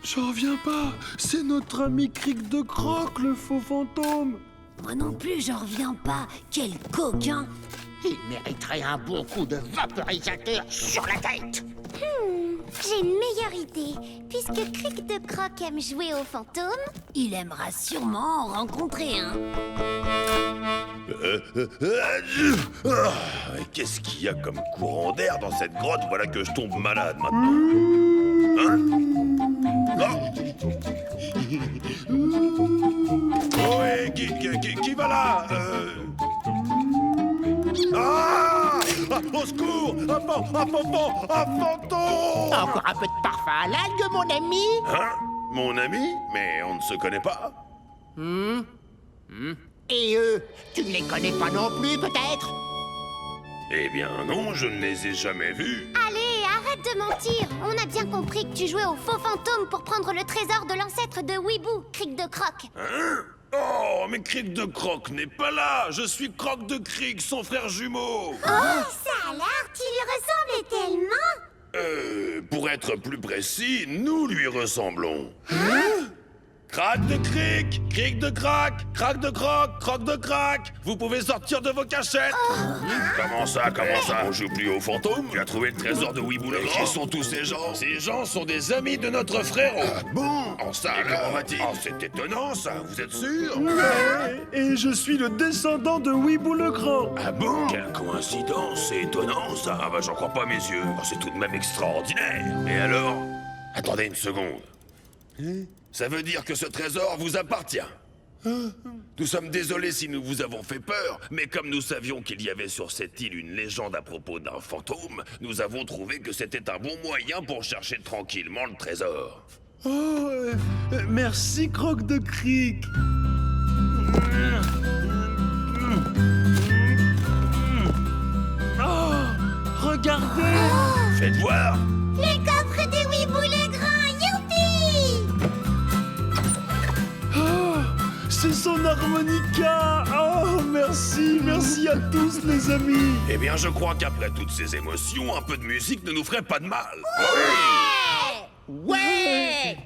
J'en reviens pas. C'est notre ami Cric de Croc, le faux fantôme. Moi non plus, j'en reviens pas. Quel coquin! Il mériterait un bon coup de vaporisateur sur la tête! J'ai une meilleure idée. Puisque Cric de Croc aime jouer aux fantômes, Il aimera sûrement en rencontrer un. Qu'est-ce qu'il y a comme courant d'air dans cette grotte? Voilà que je tombe malade maintenant. Hein? Oh ouais, qui va là? Ah! Au secours! Un fantôme! Encore un peu de parfum à l'algue, mon ami! Hein? Mon ami? Mais on ne se connaît pas? Et eux, tu ne les connais pas non plus, peut-être? Eh bien non, je ne les ai jamais vus. allez, arrête de mentir. On a bien compris que tu jouais au faux fantôme pour prendre le trésor de l'ancêtre de Weeboo, Cric de Croc. Hein? Oh, mais Cric de Croc n'est pas là. Je suis Croc de Cric, son frère jumeau. Oh, ça a l'air, tu lui ressembles tellement. Pour être plus précis, nous lui ressemblons. Crac de Cric, Cric de Crac, Crac de Croc, Croc de Crac. Vous pouvez sortir de vos cachettes. Comment ça? On joue plus aux fantômes? Tu as trouvé le trésor de Weeboo le Grand? Qui sont tous ces gens? Ces gens sont des amis de notre frérot. Bon, En ça, comment va-t-il? Oh, c'est étonnant ça, vous êtes sûr? Et je suis le descendant de Weeboo le Grand. Ah bon? Quelle coïncidence, c'est étonnant ça. Ah bah j'en crois pas mes yeux. Oh, c'est tout de même extraordinaire. Mais alors? Attendez une seconde. Ça veut dire que ce trésor vous appartient. Nous sommes désolés si nous vous avons fait peur, mais comme nous savions qu'il y avait sur cette île une légende à propos d'un fantôme, nous avons trouvé que c'était un bon moyen pour chercher tranquillement le trésor. Oh, merci Croc de Cric. Oh, regardez. Faites voir. Les coffres de Weeboo le Grand, youpi! Oh, c'est son harmonica. Oh, merci à tous les amis. Eh bien, je crois qu'après toutes ces émotions, un peu de musique ne nous ferait pas de mal. Ouais!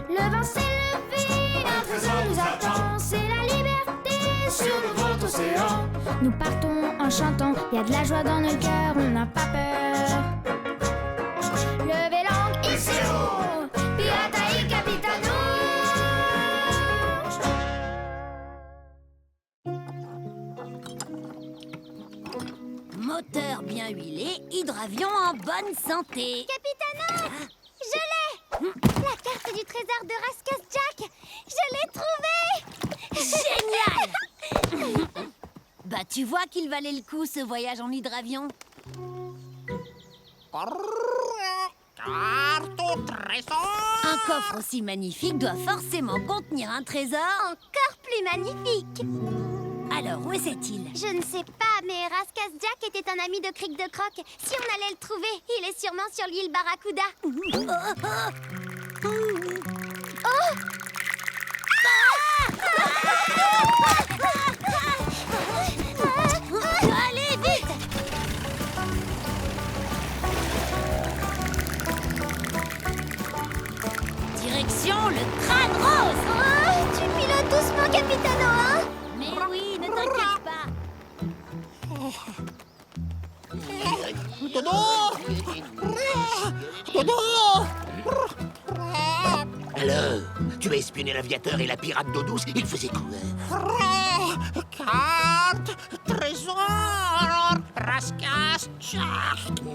Le vent s'est levé, un trésor nous attend, c'est la liberté sur le grand océan. Nous partons en chantant, y a de la joie dans nos cœurs, on n'a pas peur. Levez langue ici haut, pirata et capitano. Moteur bien huilé, hydravion en bonne santé. Capitano, je l'ai! La carte du trésor de Rascus Jack, je l'ai trouvée! Génial! Bah tu vois qu'il valait le coup ce voyage en hydravion. Carte au trésor! Un coffre aussi magnifique doit forcément contenir un trésor. Encore plus magnifique! Alors, où est cette île? Je ne sais pas, mais Raskas Jack était un ami de Cric de Croc. Si on allait le trouver, il est sûrement sur l'île Barracuda. Allez, vite! Direction le crâne rose! Oh, tu pilotes doucement, Capitano, hein? Mais oui, ne t'inquiète pas. Alors, tu as espionné l'aviateur et la pirate d'eau douce, il faisait quoi? Carte, trésor, Raskas Jack.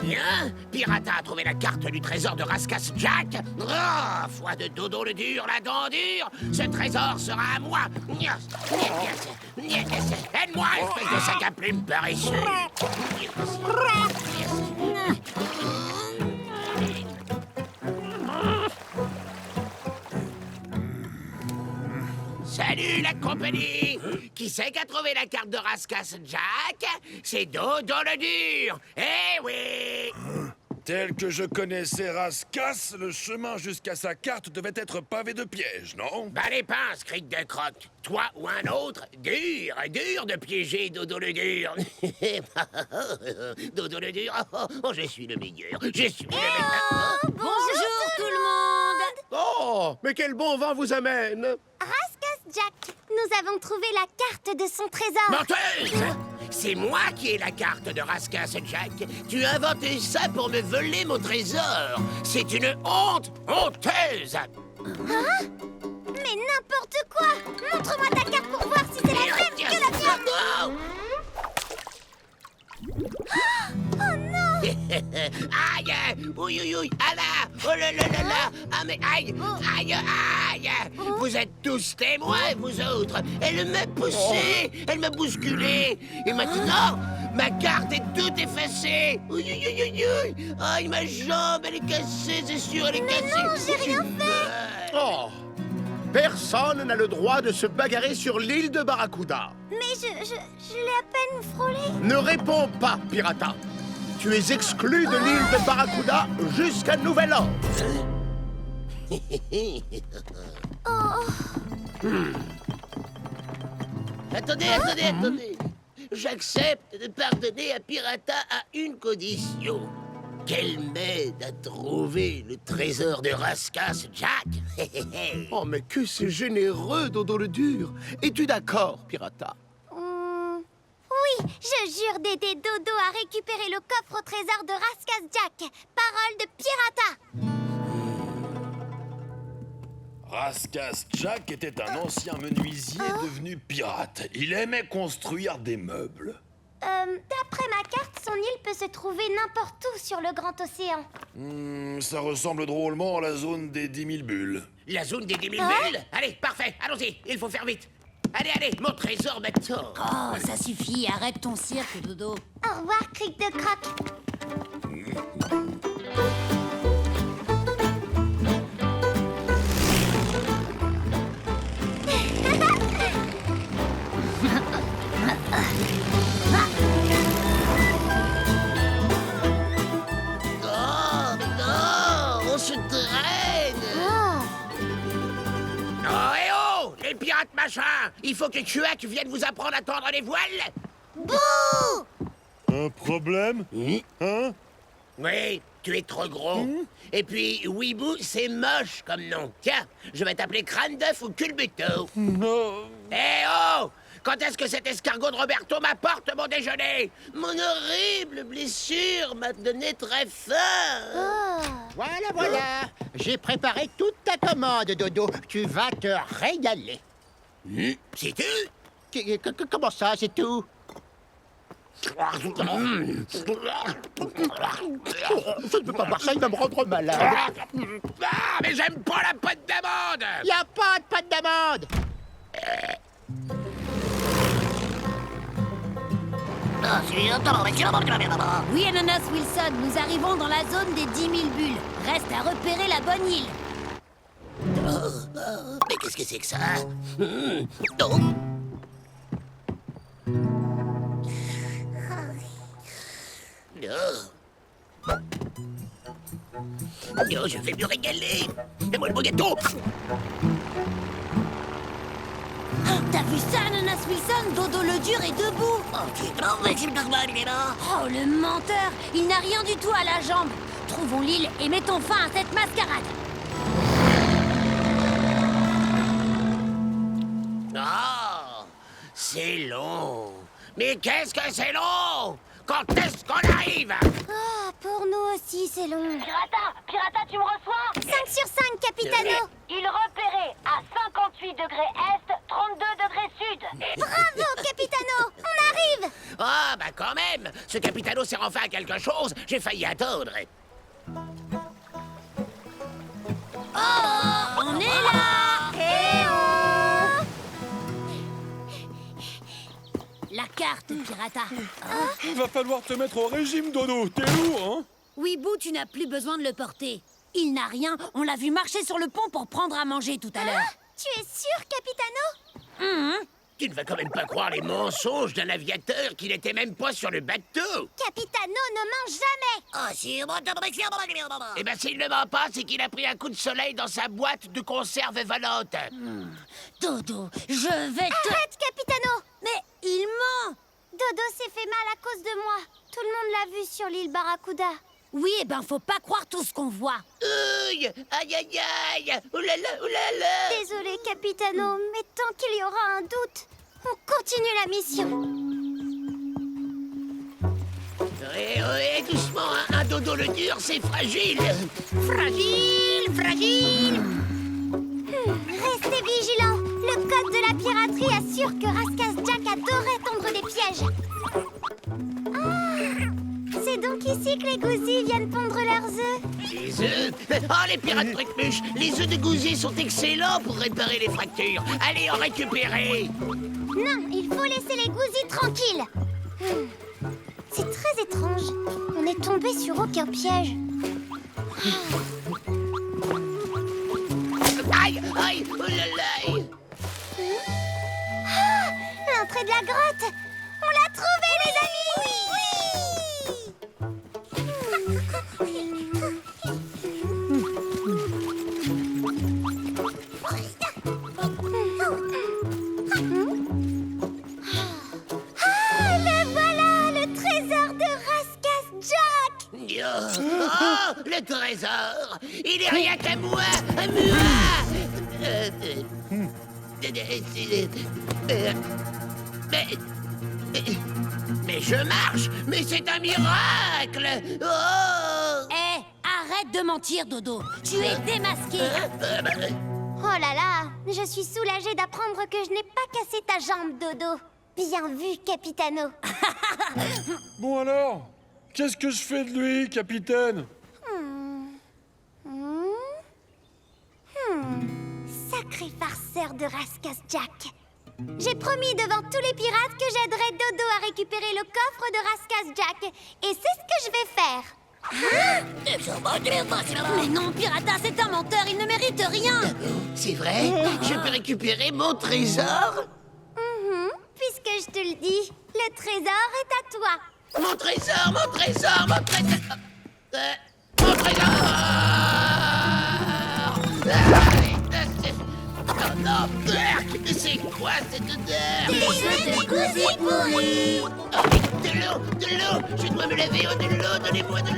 Bien, Pirata a trouvé la carte du trésor de Raskas Jack. Oh, foi de Dodo le dur, la dent dure, ce trésor sera à moi. Aide-moi, espèce de sac à plumes paresseux. Salut la compagnie! Qui c'est qui a trouvé la carte de Raskas Jack? C'est Dodo le dur! Eh oui! Tel que je connaissais Raskas, le chemin jusqu'à sa carte devait être pavé de pièges, non? Bah les pinces, Cric de Croc! Toi ou un autre, dur de piéger Dodo le dur! Dodo le dur, oh, je suis le meilleur! Je suis le meilleur! Bonjour tout le monde! Oh, mais quel bon vent vous amène! Raskas Jack, nous avons trouvé la carte de son trésor. Menteuse! C'est moi qui ai la carte de Raskas Jack. Tu as inventé ça pour me voler mon trésor. C'est une honte honteuse. Hein? Mais n'importe quoi! Montre-moi ta carte pour voir si c'est la même que la tienne! Oh non! Aïe! Oui, oui, oui! Ah là! Oh là là là là! Ah mais aïe! Aïe! Aïe! Vous êtes tous témoins, vous autres! Elle m'a poussé! Elle m'a bousculé! Et maintenant, ma carte est toute effacée! Oui, oui, oui, oui, oui! Aïe, ma jambe, elle est cassée, c'est sûr, elle est cassée! Mais non, j'ai rien fait! Oh! Personne n'a le droit de se bagarrer sur l'île de Barracuda. Mais je l'ai à peine frôlé. Ne réponds pas, Pirata. Tu es exclu de l'île de Barracuda jusqu'à nouvel ordre. Attendez. J'accepte de pardonner à Pirata à une condition. Qu'elle m'aide à trouver le trésor de Raskas Jack. Oh, mais que c'est généreux, Dodo le dur. Es-tu d'accord, Pirata? Oui, je jure d'aider Dodo à récupérer le coffre au trésor de Raskas Jack. Parole de Pirata. Raskas Jack était un ancien menuisier devenu pirate. Il aimait construire des meubles. D'après ma carte, son île peut se trouver n'importe où sur le grand océan. Ça ressemble drôlement à la zone des 10 000 bulles. La zone des 10 000 bulles? Allez, parfait, allons-y, il faut faire vite. Allez, mon trésor maintenant. Oh, ça suffit, arrête ton cirque, Dodo. Au revoir, Cric de Croc. Oh, non, on se traîne. Oh, et oh, les pirates machins. Il faut que Chuak vienne vous apprendre à tendre les voiles. Bouh! Un problème? Hein? Oui, tu es trop gros. Et puis, Weeboo, c'est moche comme nom. Tiens, je vais t'appeler Crâne d'œuf ou Culbuto. Non. Eh oh! Quand est-ce que cet escargot de Roberto m'apporte mon déjeuner? Mon horrible blessure m'a donné très faim. Voilà. J'ai préparé toute ta commande, Dodo. Tu vas te régaler. C'est tout? Comment ça, c'est tout? Je ne peux pas boire ça, il va me rendre malade. Ah, mais j'aime pas la pâte d'amande! Y a pas de pâte d'amande. Oui, Ananas Wilson, nous arrivons dans la zone des 10 000 bulles. Reste à repérer la bonne île. Mais qu'est-ce que c'est que ça? Oh, je vais me régaler. Fais-moi le beau gâteau. T'as vu ça, Ananas Wilson? Dodo le dur est debout. Oh, le menteur! Il n'a rien du tout à la jambe. Trouvons l'île et mettons fin à cette mascarade. Oh, c'est long. Mais qu'est-ce que c'est long? Quand est-ce qu'on arrive? Ah, pour nous aussi, c'est long. Pirata, tu me reçois? 5 sur 5, Capitano. Il repéré à 58 degrés est, 32 degrés sud. Bravo, Capitano. On arrive. Ah, bah quand même. Ce Capitano sert enfin à quelque chose. J'ai failli attendre. Oh, on est là. Eh oh. La carte, Pirata. Va falloir te mettre au régime, Dodo. T'es lourd, hein? Weeboo, tu n'as plus besoin de le porter. Il n'a rien. On l'a vu marcher sur le pont pour prendre à manger tout à l'heure. Tu es sûr, Capitano? Tu ne vas quand même pas croire les mensonges d'un aviateur qui n'était même pas sur le bateau. Capitano ne mange jamais. Oh, si. Eh ben, s'il ne ment pas, c'est qu'il a pris un coup de soleil dans sa boîte de conserve volante. Dodo, je vais te... Arrête, Capitano. Mais il ment. Dodo s'est fait mal à cause de moi. Tout le monde l'a vu sur l'île Barracuda. Oui, eh ben, faut pas croire tout ce qu'on voit. Aïe, aïe, aïe, aïe. Oulala, oulala. Désolé, Capitano, mais tant qu'il y aura un doute, on continue la mission. Doucement, hein. Un dodo le dur, c'est fragile. Fragile. Restez vigilants. Le code de la piraterie assure que Raskas Jack adorait tendre des pièges. Ah, c'est donc ici que les gouzis viennent pondre leurs œufs. Les œufs? Oh, les pirates truc-muche. Les œufs de gousier sont excellents pour réparer les fractures. Allez en récupérer. Non, il faut laisser les gouzis tranquilles. C'est très étrange. On n'est tombé sur aucun piège. Aïe, aïe, oulala. Ah, l'entrée de la grotte. On l'a trouvée, les amis. Ah, le voilà, le trésor de Raskas Jack. Oh, le trésor. Il est rien qu'à moi. À moi. Mais je marche. Mais c'est un miracle. Oh. Eh, arrête de mentir, Dodo. Tu es démasqué. Oh là là, je suis soulagée d'apprendre que je n'ai pas cassé ta jambe, Dodo. Bien vu, Capitano. Bon alors, qu'est-ce que je fais de lui, capitaine? Sacré farceur de Raskas Jack. J'ai promis devant tous les pirates que j'aiderais Dodo à récupérer le coffre de Raskas Jack. Et c'est ce que je vais faire. Mais non, Pirata, c'est un menteur. Il ne mérite rien. C'est vrai? Je peux récupérer mon trésor? Puisque je te le dis, le trésor est à toi. Mon trésor, mon trésor, mon trésor. Mon trésor. Oh non, c'est quoi cette odeur? Des œufs de gouzis pourris. Oh, de l'eau, je dois me laver, oh, de l'eau, donnez-moi de l'eau.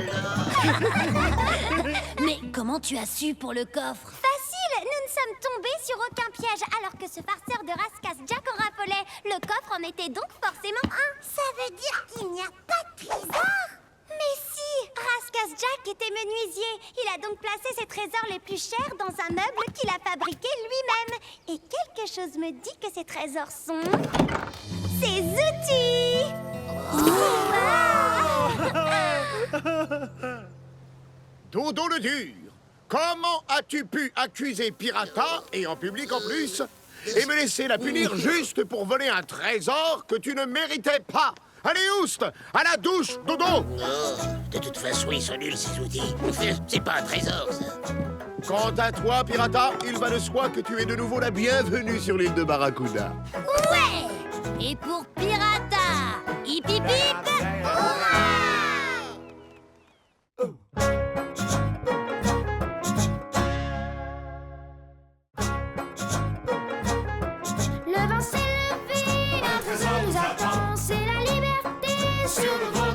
Mais comment tu as su pour le coffre? Facile, nous ne sommes tombés sur aucun piège alors que ce farceur de Raskas Jack en raffolait. Le coffre en était donc forcément un. Ça veut dire qu'il n'y a pas de trésor? Mais si, Raskas Jack était menuisier. Il a donc placé ses trésors les plus chers dans un meuble qu'il a fabriqué lui-même. Et quelque chose me dit que ces trésors sont... ses outils. Dodo le dur, comment as-tu pu accuser Pirata, et en public en plus, et me laisser la punir juste pour voler un trésor que tu ne méritais pas? Allez, Oust, à la douche, Dodo! Oh, de toute façon, ils sont nuls, ces outils. C'est pas un trésor, ça. Quant à toi, Pirata, il va de soi que tu es de nouveau la bienvenue sur l'île de Barracuda. Ouais. Et pour Pirata, hip hip hip.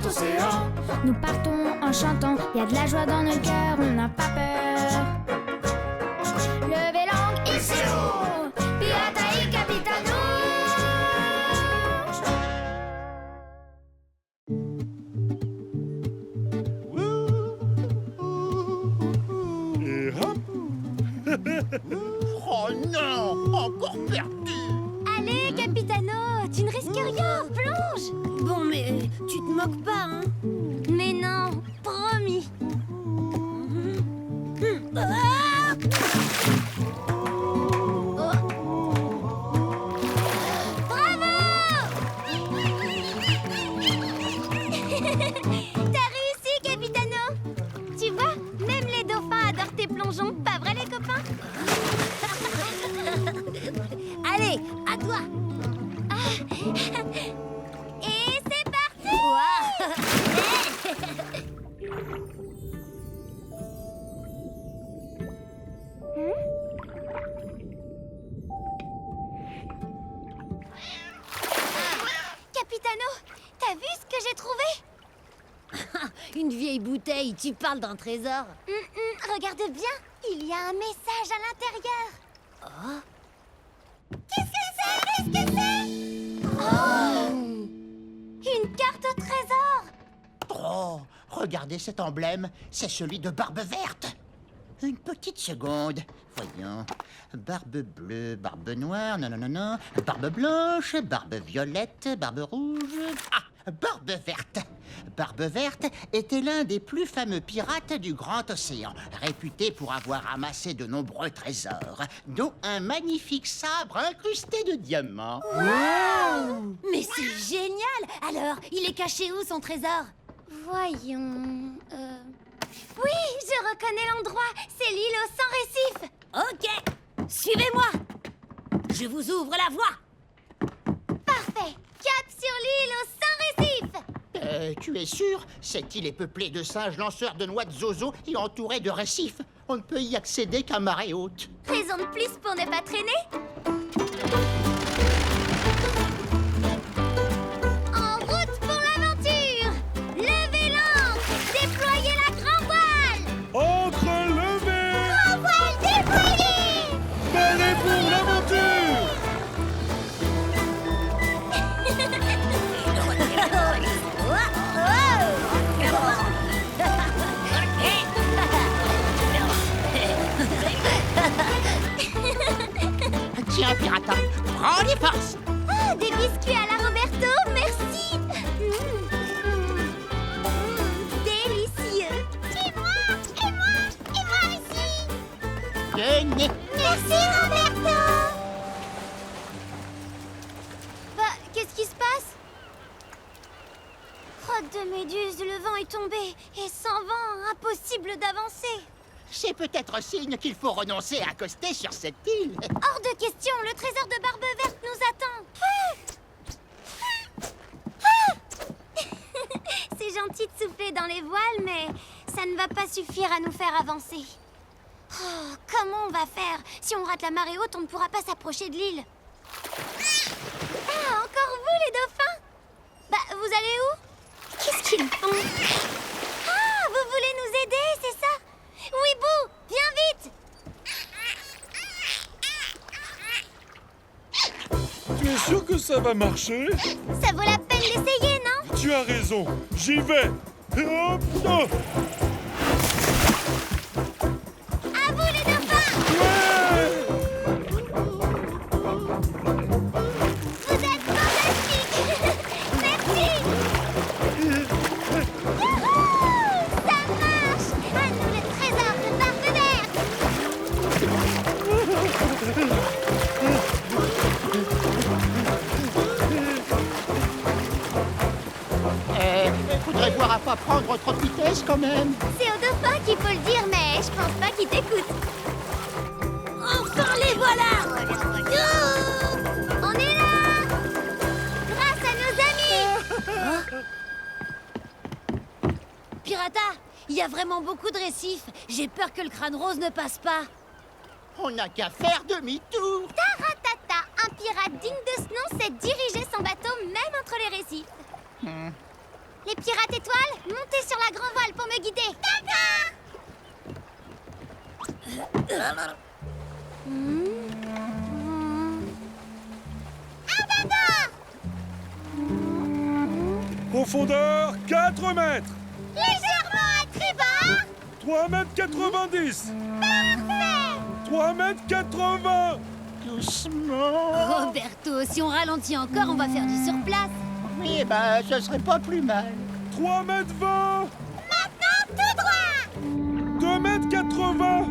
océan. Nous partons en chantant, y a de la joie dans nos cœurs, on n'a pas peur. Levez langue ici haut, pirata et capitano. Et hop. Oh non, encore perdu. Allez, Capitano, tu ne risques rien, plonge. Bon, mais tu te moques pas, hein? Mais non, promis. Ah! Bravo! T'as réussi, Capitano. Tu vois, même les dauphins adorent tes plongeons, pas vrai les copains? Allez, à toi! Et c'est parti! Capitano, t'as vu ce que j'ai trouvé? Une vieille bouteille, tu parles d'un trésor. Regarde bien, il y a un message à l'intérieur. Qu'est-ce que c'est? Oh! Une carte au trésor! Oh, regardez cet emblème, c'est celui de Barbe Verte. Une petite seconde, voyons. Barbe bleue, barbe noire, non. Barbe blanche, barbe violette, barbe rouge. Ah, Barbe Verte. Barbe Verte était l'un des plus fameux pirates du Grand Océan, réputé pour avoir amassé de nombreux trésors, dont un magnifique sabre incrusté de diamants. Mais c'est génial! Alors, il est caché où, son trésor? Voyons... Oui, je reconnais l'endroit. C'est l'île aux 100 récifs. Ok, suivez-moi! Je vous ouvre la voie! Parfait. Cap sur l'île aux 100 récifs. Tu es sûr? Cette île est peuplée de singes lanceurs de noix de zozo et entourée de récifs. On ne peut y accéder qu'à marée haute. Raison de plus pour ne pas traîner. En route pour l'aventure. Levez l'ancre. Déployez la grand voile. Encre levée. Grand voile déployé. Balai pour l'aventure. Tiens, pirata, prends les forces. Ah, des biscuits à la Roberto, merci. Délicieux. Et moi aussi. Tenez. Merci, Roberto. Bah, qu'est-ce qui se passe? Crotte de méduse, le vent est tombé. Et sans vent, impossible d'avancer. C'est peut-être signe qu'il faut renoncer à accoster sur cette île. Hors de question, le trésor de Barbe Verte nous attend. C'est gentil de souffler dans les voiles, mais ça ne va pas suffire à nous faire avancer. Oh, comment on va faire? Si on rate la marée haute, on ne pourra pas s'approcher de l'île. Ah, encore vous, les dauphins? Bah, vous allez où? Qu'est-ce qu'ils font? Ah, vous voulez nous aider, c'est ça? Oui, Bou, viens vite. Tu es sûr que ça va marcher? Ça vaut la peine d'essayer, non? Tu as raison, j'y vais. Hop, oh. À vous, les dauphins! Vous êtes fantastiques! Merci! Youhou! Ça marche! À nous le trésor de Barbe Verte! Faudrait voir à pas prendre trop de vitesse quand même. C'est au dauphin qu'il faut le dire, mais je pense pas qu'il t'écoute. Enfin, les voilà! Youhou! On est là! Grâce à nos amis! Pirata, il y a vraiment beaucoup de récifs. J'ai peur que le crâne rose ne passe pas. On n'a qu'à faire demi-tour. Taratata, un pirate digne de ce nom sait diriger son bateau même entre les récifs. Les pirates étoiles, montez sur la grand voile pour me guider. D'accord. Profondeur 4 mètres. Légèrement à tribord. 3 mètres 90. Parfait. 3 mètres 80. Doucement. Roberto, si on ralentit encore, on va faire du surplace. Oui, ben, ce serait pas plus mal. 3 mètres 20. Maintenant, tout droit. 2 mètres 80.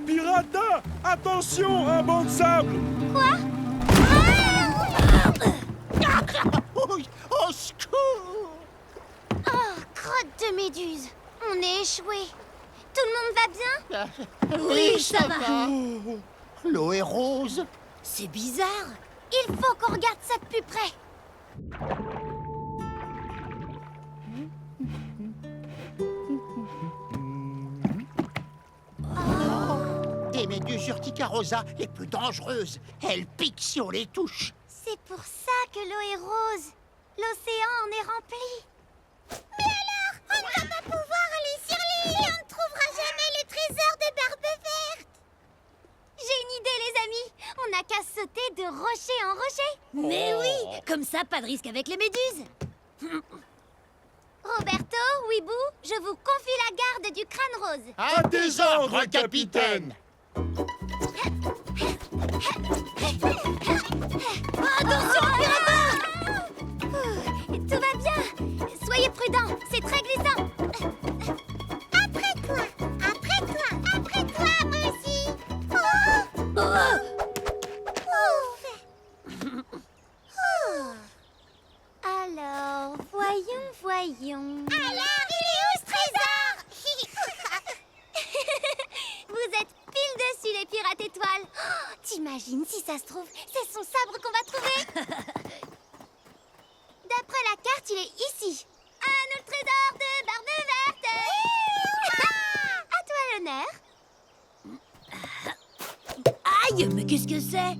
Pirata, attention, un banc de sable. Quoi? Oui, au secours! Oh, crotte de méduse. On est échoué. Tout le monde va bien? Oui, ça va. L'eau est rose. C'est bizarre. Il faut qu'on regarde ça de plus près. Des méduses urticarosa, les plus dangereuses. Elles piquent si on les touche. C'est pour ça que l'eau est rose. L'océan en est rempli. Mais alors, on ne va pas pouvoir aller sur l'île et on ne trouvera jamais les trésors de Barbe Verte. J'ai une idée, les amis. On n'a qu'à sauter de rocher en rocher. Mais oui, comme ça, pas de risque avec les méduses. Roberto, Weeboo, je vous confie la garde du crâne rose. À tes ordres, capitaine. Attention, pirata! Tout va bien. Soyez prudents, c'est très glissant. Après toi, moi aussi. Alors, voyons. Alors, il est où ce trésor? Vous êtes pile dessus, les pirates étoiles. Oh, t'imagines si ça se trouve, c'est son sabre qu'on va trouver. D'après la carte, il est ici. À nous le trésor de Barbe Verte. À toi l'honneur. Aïe, mais qu'est-ce que c'est?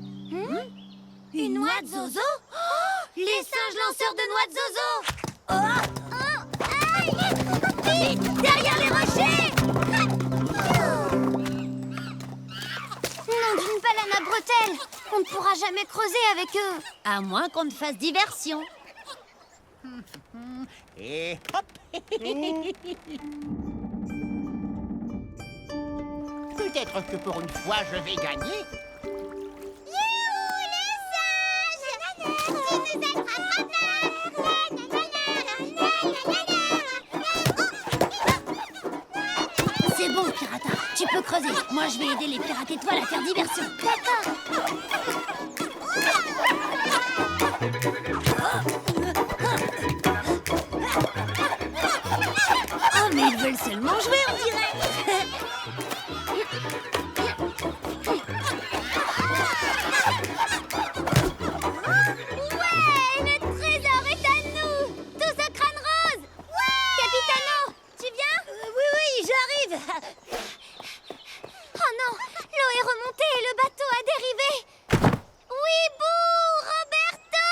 Une noix de zozo? Les singes lanceurs de noix de zozo! Vite, derrière les rochers. Nom d'une baleine à bretelles. On ne pourra jamais creuser avec eux. À moins qu'on ne fasse diversion. Et hop. Peut-être que pour une fois, je vais gagner. Youhou, les singes! Tu nous attrapes. C'est bon, pirata, tu peux creuser. Moi, je vais aider les pirates étoiles à faire diversion. D'accord. Oh, mais ils veulent seulement jouer, on dirait. Ouais, le trésor est à nous. Tous au crâne rose. Ouais. Capitano, tu viens? Oui, j'arrive. Oh non, l'eau est remontée et le bateau a dérivé. Weeboo, Roberto!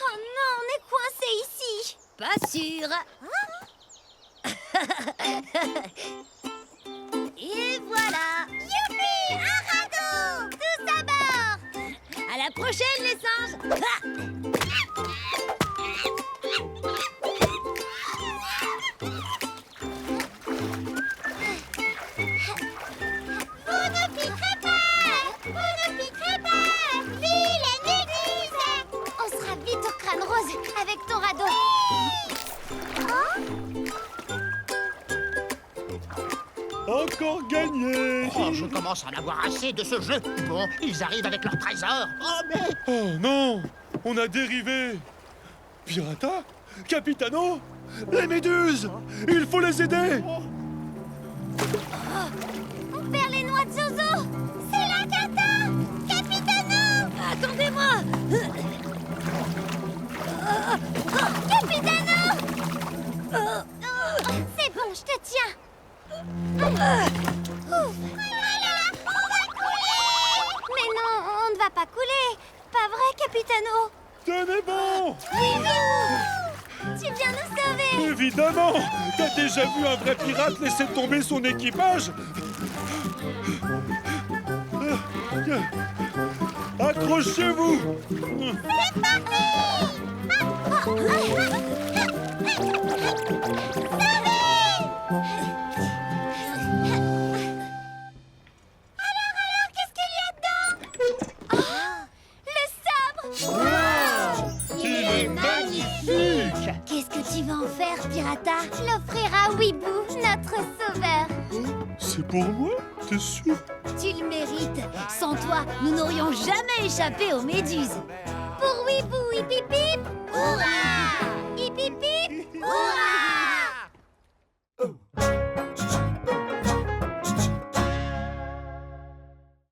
Oh non, on est coincé ici. Pas sûr. Et voilà. Youpi, un radeau. Tous à bord. À la prochaine, les singes. Vous ne piquerez pas. Vous ne piquerez pas. Vilaine méduse. On sera vite au crâne rose avec ton radeau. Encore gagné. Oh, je commence à en avoir assez de ce jeu. Bon, ils arrivent avec leur trésor. Oh, mais... Oh non, on a dérivé. Pirata, Capitano, les méduses, il faut les aider. On perd les noix de zozo. C'est la cata. Capitano. Attendez-moi. Capitano. C'est bon, je te tiens. Ouf. Mais non, on ne va pas couler. Pas vrai, Capitano? Tenez bon! Tu viens nous sauver! Évidemment! T'as déjà vu un vrai pirate laisser tomber son équipage? Accrochez-vous! C'est parti! Alors, qu'est-ce qu'il y a dedans? Le sabre! Il est magnifique! Qu'est-ce que tu vas en faire, Pirata? L'offrir à Weeboo, notre sauveur. C'est pour moi? T'es sûr? Tu le mérites. Sans toi, nous n'aurions jamais échappé aux méduses. Pour Weeboo, Weepy